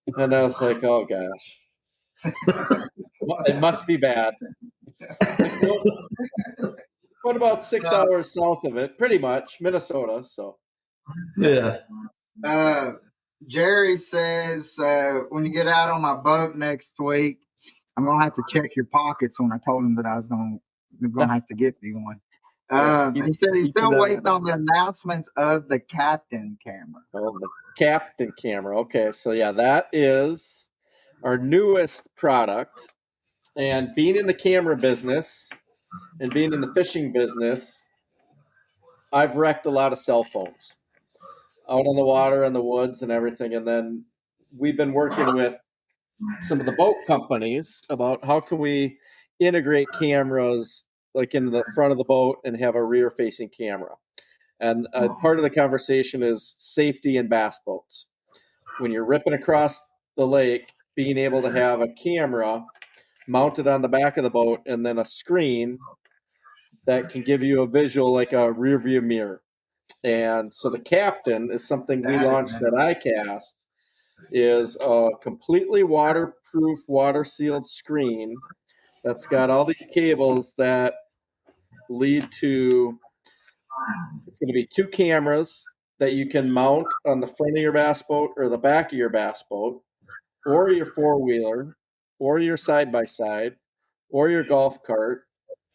And I was like, oh gosh. It must be bad. What about 6 hours south of it? Pretty much Minnesota. So Yeah. Jerry says when you get out on my boat next week, I'm gonna have to check your pockets. When I told him that I was gonna have to get me one. He said he's still waiting on the announcement of the captain camera. Oh, the captain camera. Okay, so yeah, that is our newest product. And being in the camera business and being in the fishing business, I've wrecked a lot of cell phones out on the water and the woods and everything. And then we've been working with some of the boat companies about how can we integrate cameras like in the front of the boat and have a rear facing camera. And part of the conversation is safety in bass boats. When you're ripping across the lake, being able to have a camera mounted on the back of the boat and then a screen that can give you a visual like a rear view mirror. And so the captain is something we launched at iCast, is a completely waterproof, water sealed screen that's got all these cables that lead to, it's going to be 2 cameras that you can mount on the front of your bass boat or the back of your bass boat or your 4-wheeler or your side-by-side or your golf cart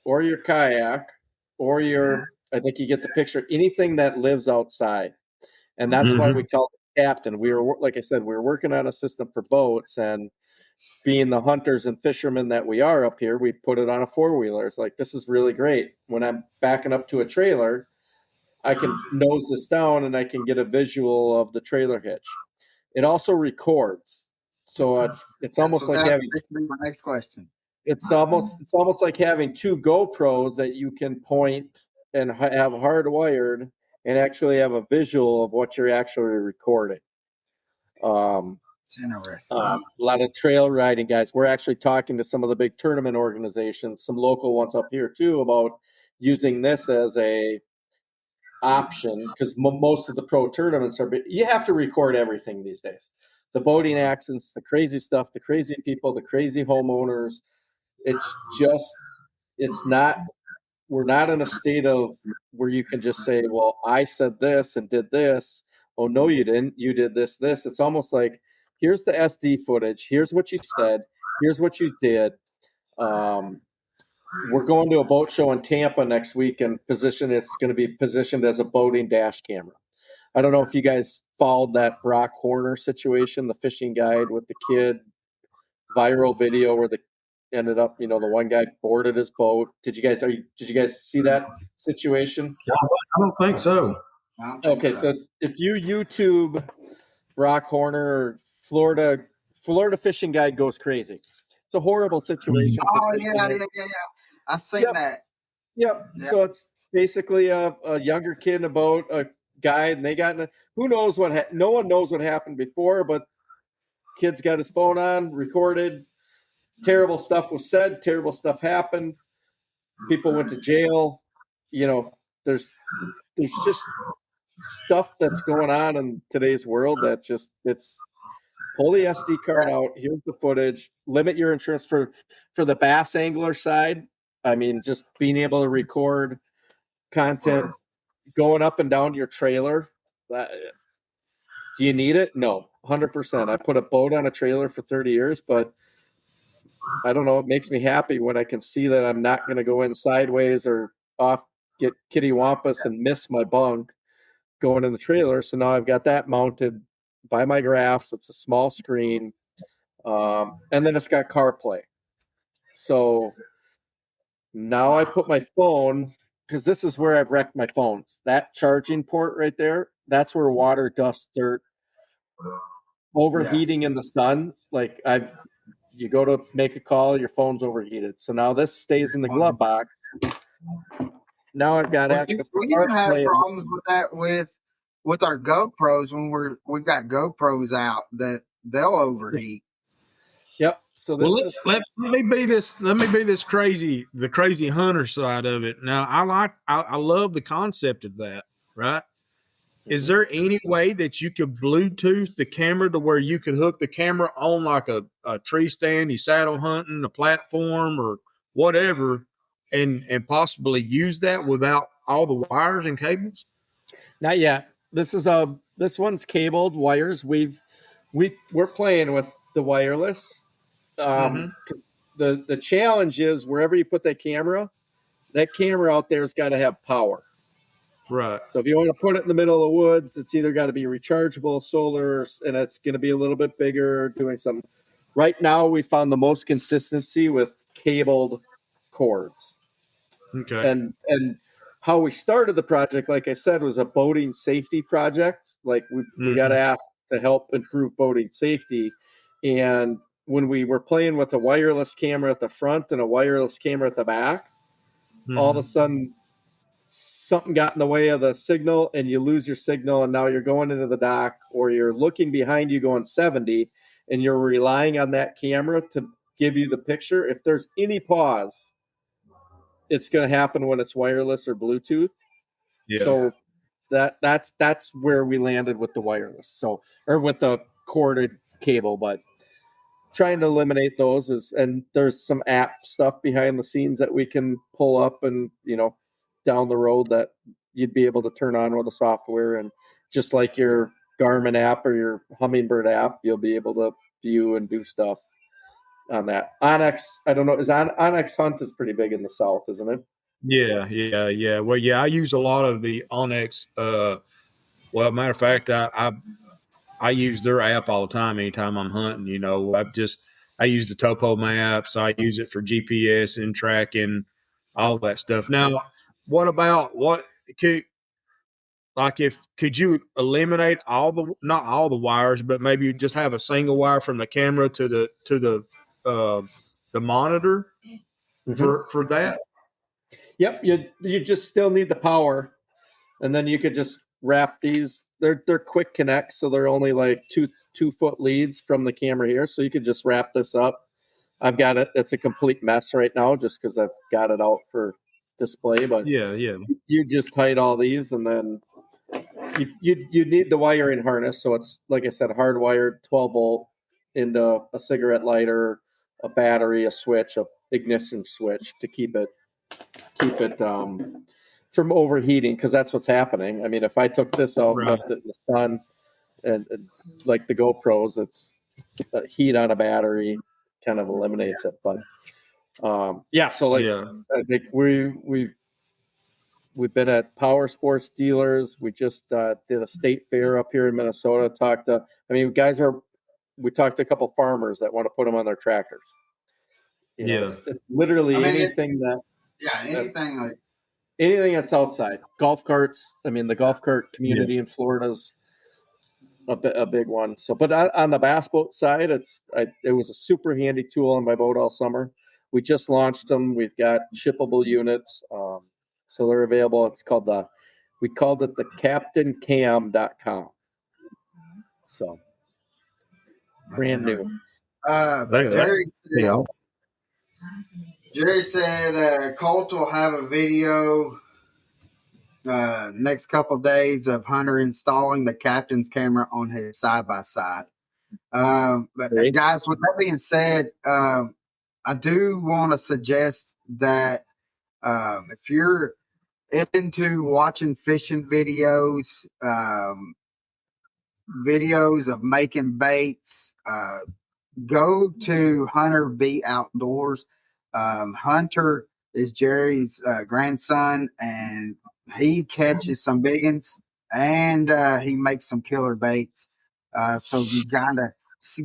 or your kayak or your, I think you get the picture, anything that lives outside. And that's why we call it captain. We were, like I said, we were working on a system for boats, and being the hunters and fishermen that we are up here, we put it on a 4-wheeler. It's like, this is really great. When I'm backing up to a trailer, I can nose this down and I can get a visual of the trailer hitch. It also records. So it's almost like having my next question. It's almost like having 2 GoPros that you can point and have hardwired and actually have a visual of what you're actually recording. It's interesting. A lot of trail riding guys. We're actually talking to some of the big tournament organizations, some local ones up here too, about using this as a option, because most of the pro tournaments you have to record everything these days. The boating accidents, the crazy stuff, the crazy people, the crazy homeowners. We're not in a state of where you can just say, well, I said this and did this. Oh, no, you didn't. You did this. It's almost like, here's the SD footage. Here's what you said. Here's what you did. We're going to a boat show in Tampa next week, and it's going to be positioned as a boating dash camera. I don't know if you guys followed that Brock Horner situation, the fishing guide with the kid, viral video where ended up, the one guy boarded his boat. Did you guys see that situation? I don't think so. Okay, so if you YouTube Brock Horner, Florida fishing guide goes crazy. It's a horrible situation. Oh yeah. I seen that. Yep. So it's basically a younger kid in a boat, a guide, and they got who knows what no one knows what happened before, but kid's got his phone on, recorded. Terrible stuff was said. Terrible stuff happened. People went to jail. There's just stuff that's going on in today's world that it's pull the SD card out. Here's the footage. Limit your insurance for the bass angler side. I mean, just being able to record content going up and down your trailer. Do you need it? No, 100%. I put a boat on a trailer for 30 years, but I don't know. It makes me happy when I can see that I'm not going to go in sideways or off, get kitty wampus and miss my bunk going in the trailer. So now I've got that mounted by my graphs. It's a small screen. And then it's got CarPlay. So now I put my phone, because this is where I've wrecked my phones. That charging port right there, that's where water, dust, dirt, overheating in the sun. Like you go to make a call, your phone's overheated. So now this stays in the glove box. Now I've got access. We even have problems with that with our GoPros when we've got GoPros out that they'll overheat. Yep. So this let me be this crazy hunter side of it. Now I love the concept of that, right? Is there any way that you could Bluetooth the camera to where you could hook the camera on like a tree stand, you saddle hunting, a platform or whatever, and possibly use that without all the wires and cables? Not yet. This one's cabled wires. We're playing with the wireless. Mm-hmm. The challenge is wherever you put that camera out there's got to have power. Right. So if you want to put it in the middle of the woods, it's either got to be rechargeable, solar, and it's going to be a little bit bigger, doing some. Right now, we found the most consistency with cabled cords. Okay. And how we started the project, like I said, was a boating safety project. Like we got asked to help improve boating safety. And when we were playing with a wireless camera at the front and a wireless camera at the back, all of a sudden something got in the way of the signal and you lose your signal, and now you're going into the dock or you're looking behind you going 70 and you're relying on that camera to give you the picture. If there's any pause, it's going to happen when it's wireless or Bluetooth. Yeah. So that's where we landed with the wireless. So, or with the corded cable, but trying to eliminate those and there's some app stuff behind the scenes that we can pull up and, down the road that you'd be able to turn on with the software, and just like your Garmin app or your Humminbird app, you'll be able to view and do stuff on that. Onyx, I don't know, Onyx Hunt is pretty big in the South, isn't it? Yeah. Well, yeah, I use a lot of the Onyx. Well, matter of fact, I use their app all the time. Anytime I'm hunting, I use the topo maps. I use it for GPS and tracking, all that stuff. Now, what about could you eliminate not all the wires, but maybe just have a single wire from the camera to the monitor for that? Yep, you just still need the power, and then you could just wrap these. They're quick connects, so they're only like 2 foot leads from the camera here. So you could just wrap this up. I've got it. It's a complete mess right now, just because I've got it out for display. But Yeah. you just tight all these, and then you need the wiring harness. So it's, like I said, hardwired 12-volt into a cigarette lighter, a battery, a switch, a ignition switch to keep it from overheating, because that's what's happening. I mean, if I took this out and Right. left it in the sun, and like the GoPros, it's the heat on a battery kind of eliminates it. But so I think we've been at power sports dealers. We just did a state fair up here in Minnesota. We talked to a couple farmers that want to put them on their tractors. It's literally anything anything that's outside. Golf carts. I mean, the golf cart community in Florida is a big one. So, but on the bass boat side, it was a super handy tool on my boat all summer. We just launched them. We've got shippable units. So they're available. We called it the captaincam.com. So brand new. Jerry said Colt will have a video next couple of days of Hunter installing the captain's camera on his side-by-side. But guys, with that being said, I do want to suggest that if you're into watching fishing videos, videos of making baits, go to Hunter B Outdoors. Hunter is Jerry's grandson, and he catches some big ones, and he makes some killer baits. So you gotta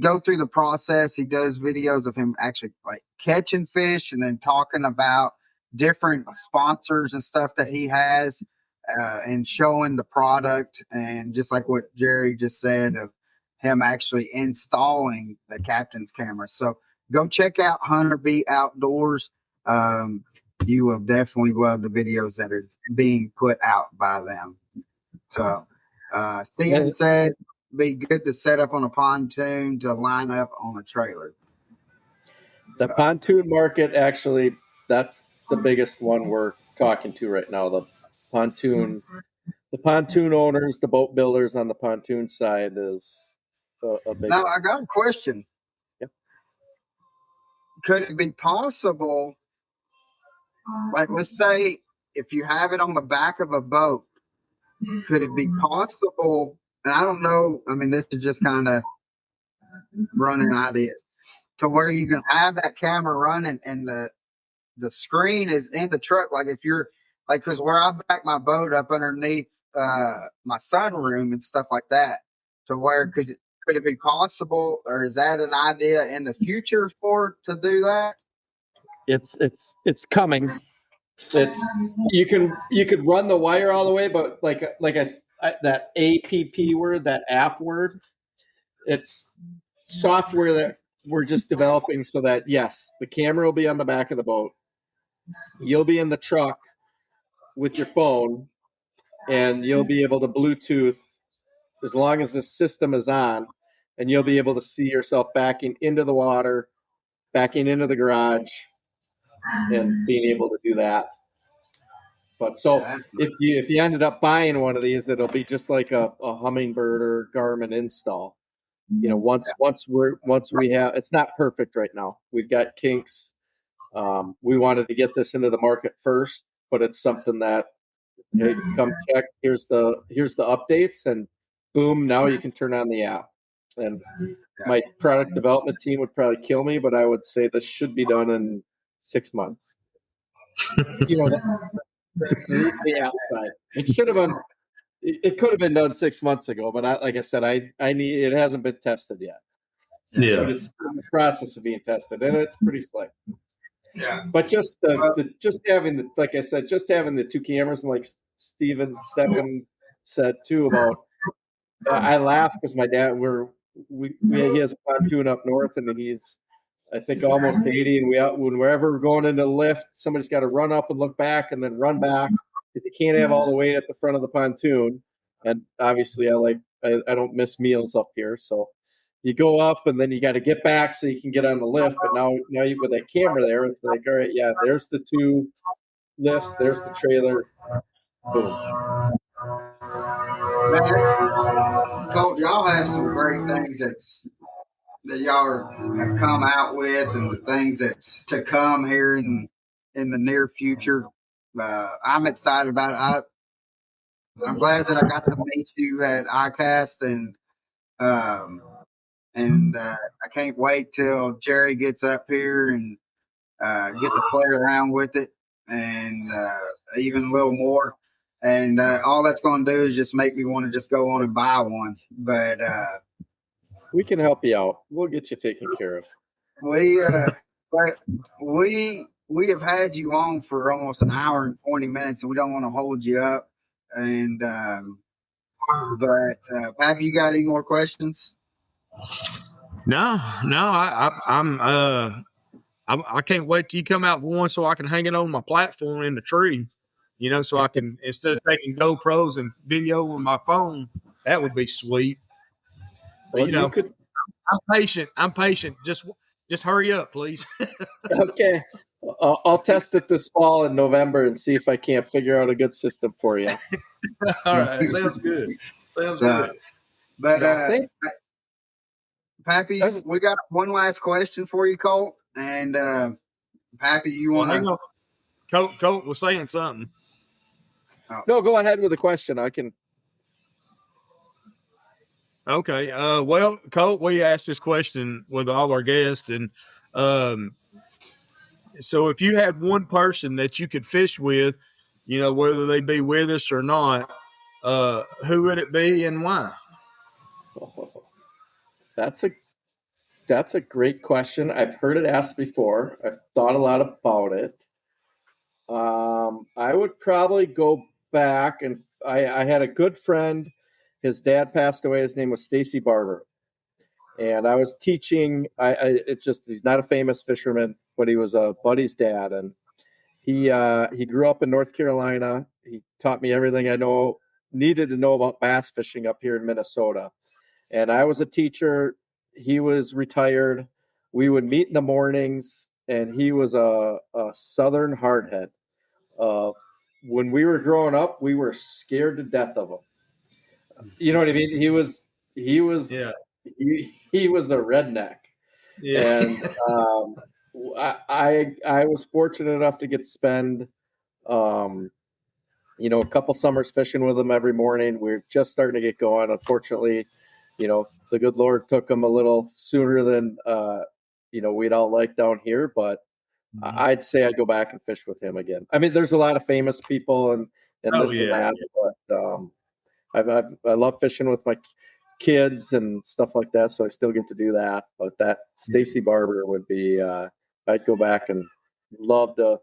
go through the process. He does videos of him actually like catching fish and then talking about different sponsors and stuff that he has, and showing the product, and just like what Jerry just said of him actually installing the captain's camera. So go check out Hunter B Outdoors. You will definitely love the videos that are being put out by them. So Steven said be good to set up on a pontoon to line up on a trailer. The pontoon market, actually, that's the biggest one we're talking to right now. The pontoon owners, the boat builders on the pontoon side is a big Now, one. I got a question. Yep. Could it be possible like, let's say if you have it on the back of a boat, could it be possible? And I don't know. I mean, this is just kind of running ideas to where you can have that camera running and the screen is in the truck. Like if you're like, because where I back my boat up underneath my sunroom and stuff like that, to where could it be possible, or is that an idea in the future for to do that? It's coming. It's you could run the wire all the way, but that APP word, that app word, it's software that we're just developing so that yes, the camera will be on the back of the boat. You'll be in the truck with your phone, and you'll be able to Bluetooth as long as the system is on, and you'll be able to see yourself backing into the water, backing into the garage, and being able to do that. But so if you ended up buying one of these, it'll be just like a Humminbird or Garmin install. You know, once we have, it's not perfect right now. We've got kinks. We wanted to get this into the market first, but it's something that, hey, come check. Here's the updates, and boom, now you can turn on the app. And my product development team would probably kill me, but I would say this should be done in 6 months. You know, the app side. It should have been. It could have been done 6 months ago, but like I said, I need. It hasn't been tested yet. Yeah, but it's in the process of being tested, and it's pretty slick. Yeah, but just just having the, like I said, just having the two cameras, and like Stephen said too about. I laugh because my dad, he has a pontoon up north, and he's, I think, almost 80, and wherever we're going into the lift, somebody's got to run up and look back and then run back because you can't have all the weight at the front of the pontoon. And obviously, I don't miss meals up here, so you go up and then you got to get back so you can get on the lift. But now you with that camera there, it's like, all right, yeah, there's the two lifts, there's the trailer, boom. Colt, y'all have some great things that y'all have come out with, and the things that's to come here in the near future. I'm excited about it. I'm glad that I got to meet you at ICAST, and I can't wait till Jerry gets up here and get to play around with it, and even a little more. And all that's going to do is just make me want to just go on and buy one. But we can help you out. We'll get you taken care of. But we have had you on for almost an hour and 20 minutes, and we don't want to hold you up. And but have you got any more questions? No, I can't wait till you come out with one so I can hang it on my platform in the tree. You know, so I can, instead of taking GoPros and video with my phone, that would be sweet. But well, I'm patient. Just hurry up, please. Okay. I'll test it this fall in November and see if I can't figure out a good system for you. All right. Sounds good. Good. But Pappy, we got one last question for you, Colt. And Pappy, you want to? Colt was saying something. No, go ahead with the question. I can. Okay. Well, Colt, we asked this question with all our guests, and so if you had one person that you could fish with, you know, whether they be with us or not, who would it be and why? Oh, that's a great question. I've heard it asked before. I've thought a lot about it. I would probably go back, and I had a good friend. His dad passed away. His name was Stacy Barber, and I was teaching. He's not a famous fisherman, but he was a buddy's dad, and he grew up in North Carolina. He taught me everything I needed to know about bass fishing up here in Minnesota. And I was a teacher. He was retired. We would meet in the mornings, and he was a Southern hardhead. When we were growing up, we were scared to death of him. You know what I mean? He was he was a redneck. Yeah. And I was fortunate enough to get to spend, a couple summers fishing with him every morning. We're just starting to get going. Unfortunately, the good Lord took him a little sooner than, we'd all like down here, but I'd say I'd go back and fish with him again. I mean, there's a lot of famous people and Oh, this yeah. and that, but I love fishing with my kids and stuff like that, so I still get to do that. But that Stacy Barber would be, I'd go back and love to.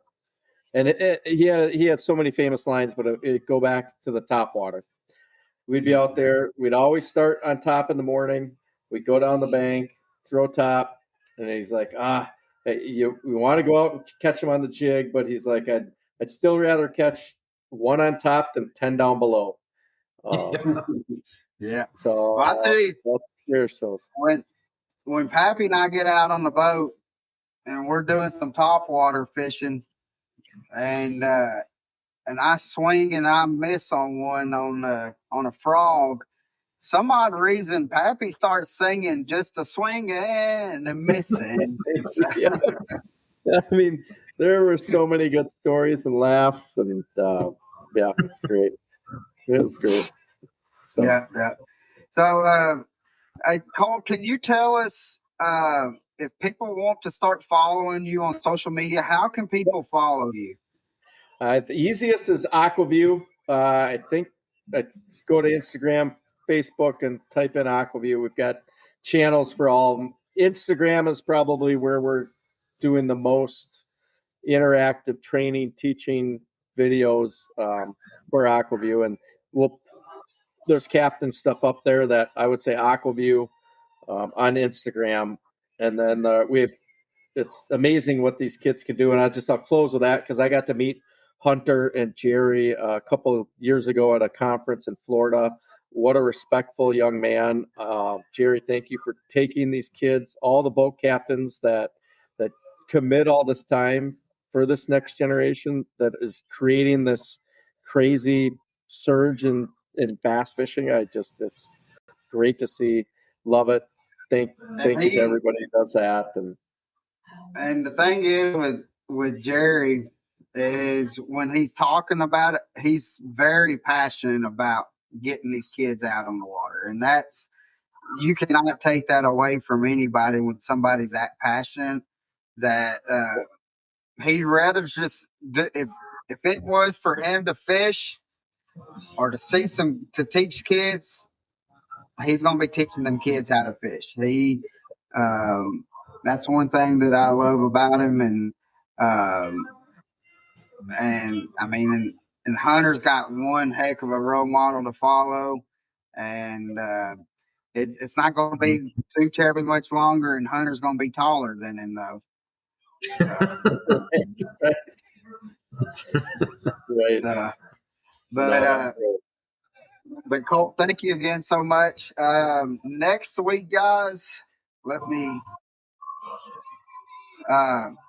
And he had so many famous lines, but it go back to the top water. We'd be out there. We'd always start on top in the morning. We'd go down the bank, throw top, and he's like, we want to go out and catch him on the jig, but he's like, I'd still rather catch one on top than 10 down below. Yeah. So Well, I tell you, when Pappy and I get out on the boat and we're doing some top water fishing, and I swing and I miss on one on a frog. Some odd reason, Pappy starts singing just a swinging and a missing. Yeah. I mean, there were so many good stories and laughs, and it's great. It was great. So. Yeah. So, hey, Colt, can you tell us if people want to start following you on social media, how can people follow you? The easiest is Aqua-Vu. I think go to Instagram, Facebook, and type in Aqua-Vu. We've got channels for all. Instagram is probably where we're doing the most interactive training, teaching videos for Aqua-Vu, and there's captain stuff up there that I would say Aqua-Vu on Instagram, and then it's amazing what these kids can do. And I'll close with that because I got to meet Hunter and Jerry a couple of years ago at a conference in Florida. What a respectful young man. Jerry, thank you for taking these kids, all the boat captains that commit all this time for this next generation that is creating this crazy surge in bass fishing. It's great to see. Love it. Thank you to everybody who does that. And the thing is with Jerry is when he's talking about it, he's very passionate about getting these kids out on the water. And you cannot take that away from anybody when somebody's that passionate that he'd rather just, if it was for him to fish or to teach kids, he's going to be teaching them kids how to fish. That's one thing that I love about him. And I mean, and Hunter's got one heck of a role model to follow. And it's not going to be too terribly much longer. And Hunter's going to be taller than him, though. Right. But Colt, thank you again so much. Next week, guys,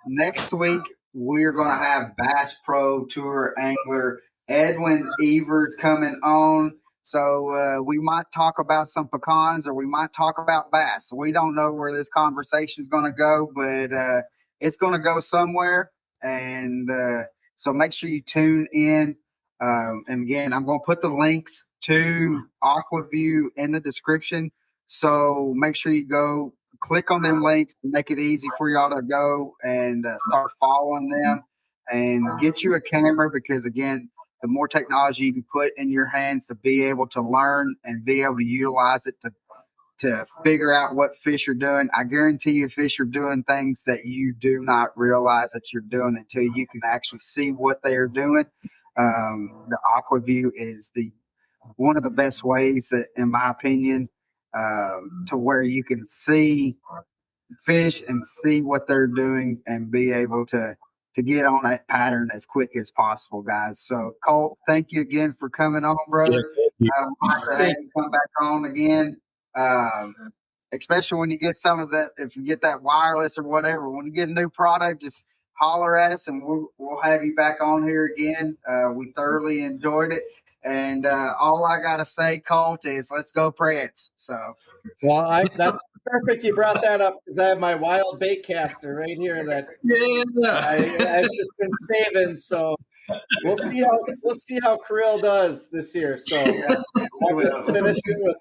next week we're going to have Bass Pro Tour angler Edwin Evers coming on. So we might talk about some pecans or we might talk about bass. We don't know where this conversation is going to go, but it's going to go somewhere. And so make sure you tune in. And again, I'm going to put the links to Aqua-Vu in the description. So make sure you go click on them links to make it easy for y'all to go and start following them and get you a camera, because again, the more technology you can put in your hands to be able to learn and be able to utilize it to figure out what fish are doing. I guarantee you fish are doing things that you do not realize that you're doing until you can actually see what they are doing. The Aqua-Vu is one of the best ways that, in my opinion, to where you can see fish and see what they're doing and be able to get on that pattern as quick as possible, guys. So, Colt, thank you again for coming on, brother. Come back on again, especially when you get some of that. If you get that wireless or whatever, when you get a new product, just holler at us and we'll have you back on here again. We thoroughly enjoyed it. And all I gotta say, Colt, is let's go Preds. So, well, perfect you brought that up because I have my wild bait caster right here that Yeah. I've just been saving. So we'll see how Krill does this year. So I'll just finish it with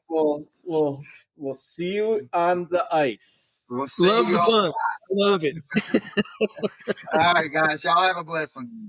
we'll see you on the ice. We'll see Love you the all. fun. Love it. All right, guys. Y'all have a blessed one.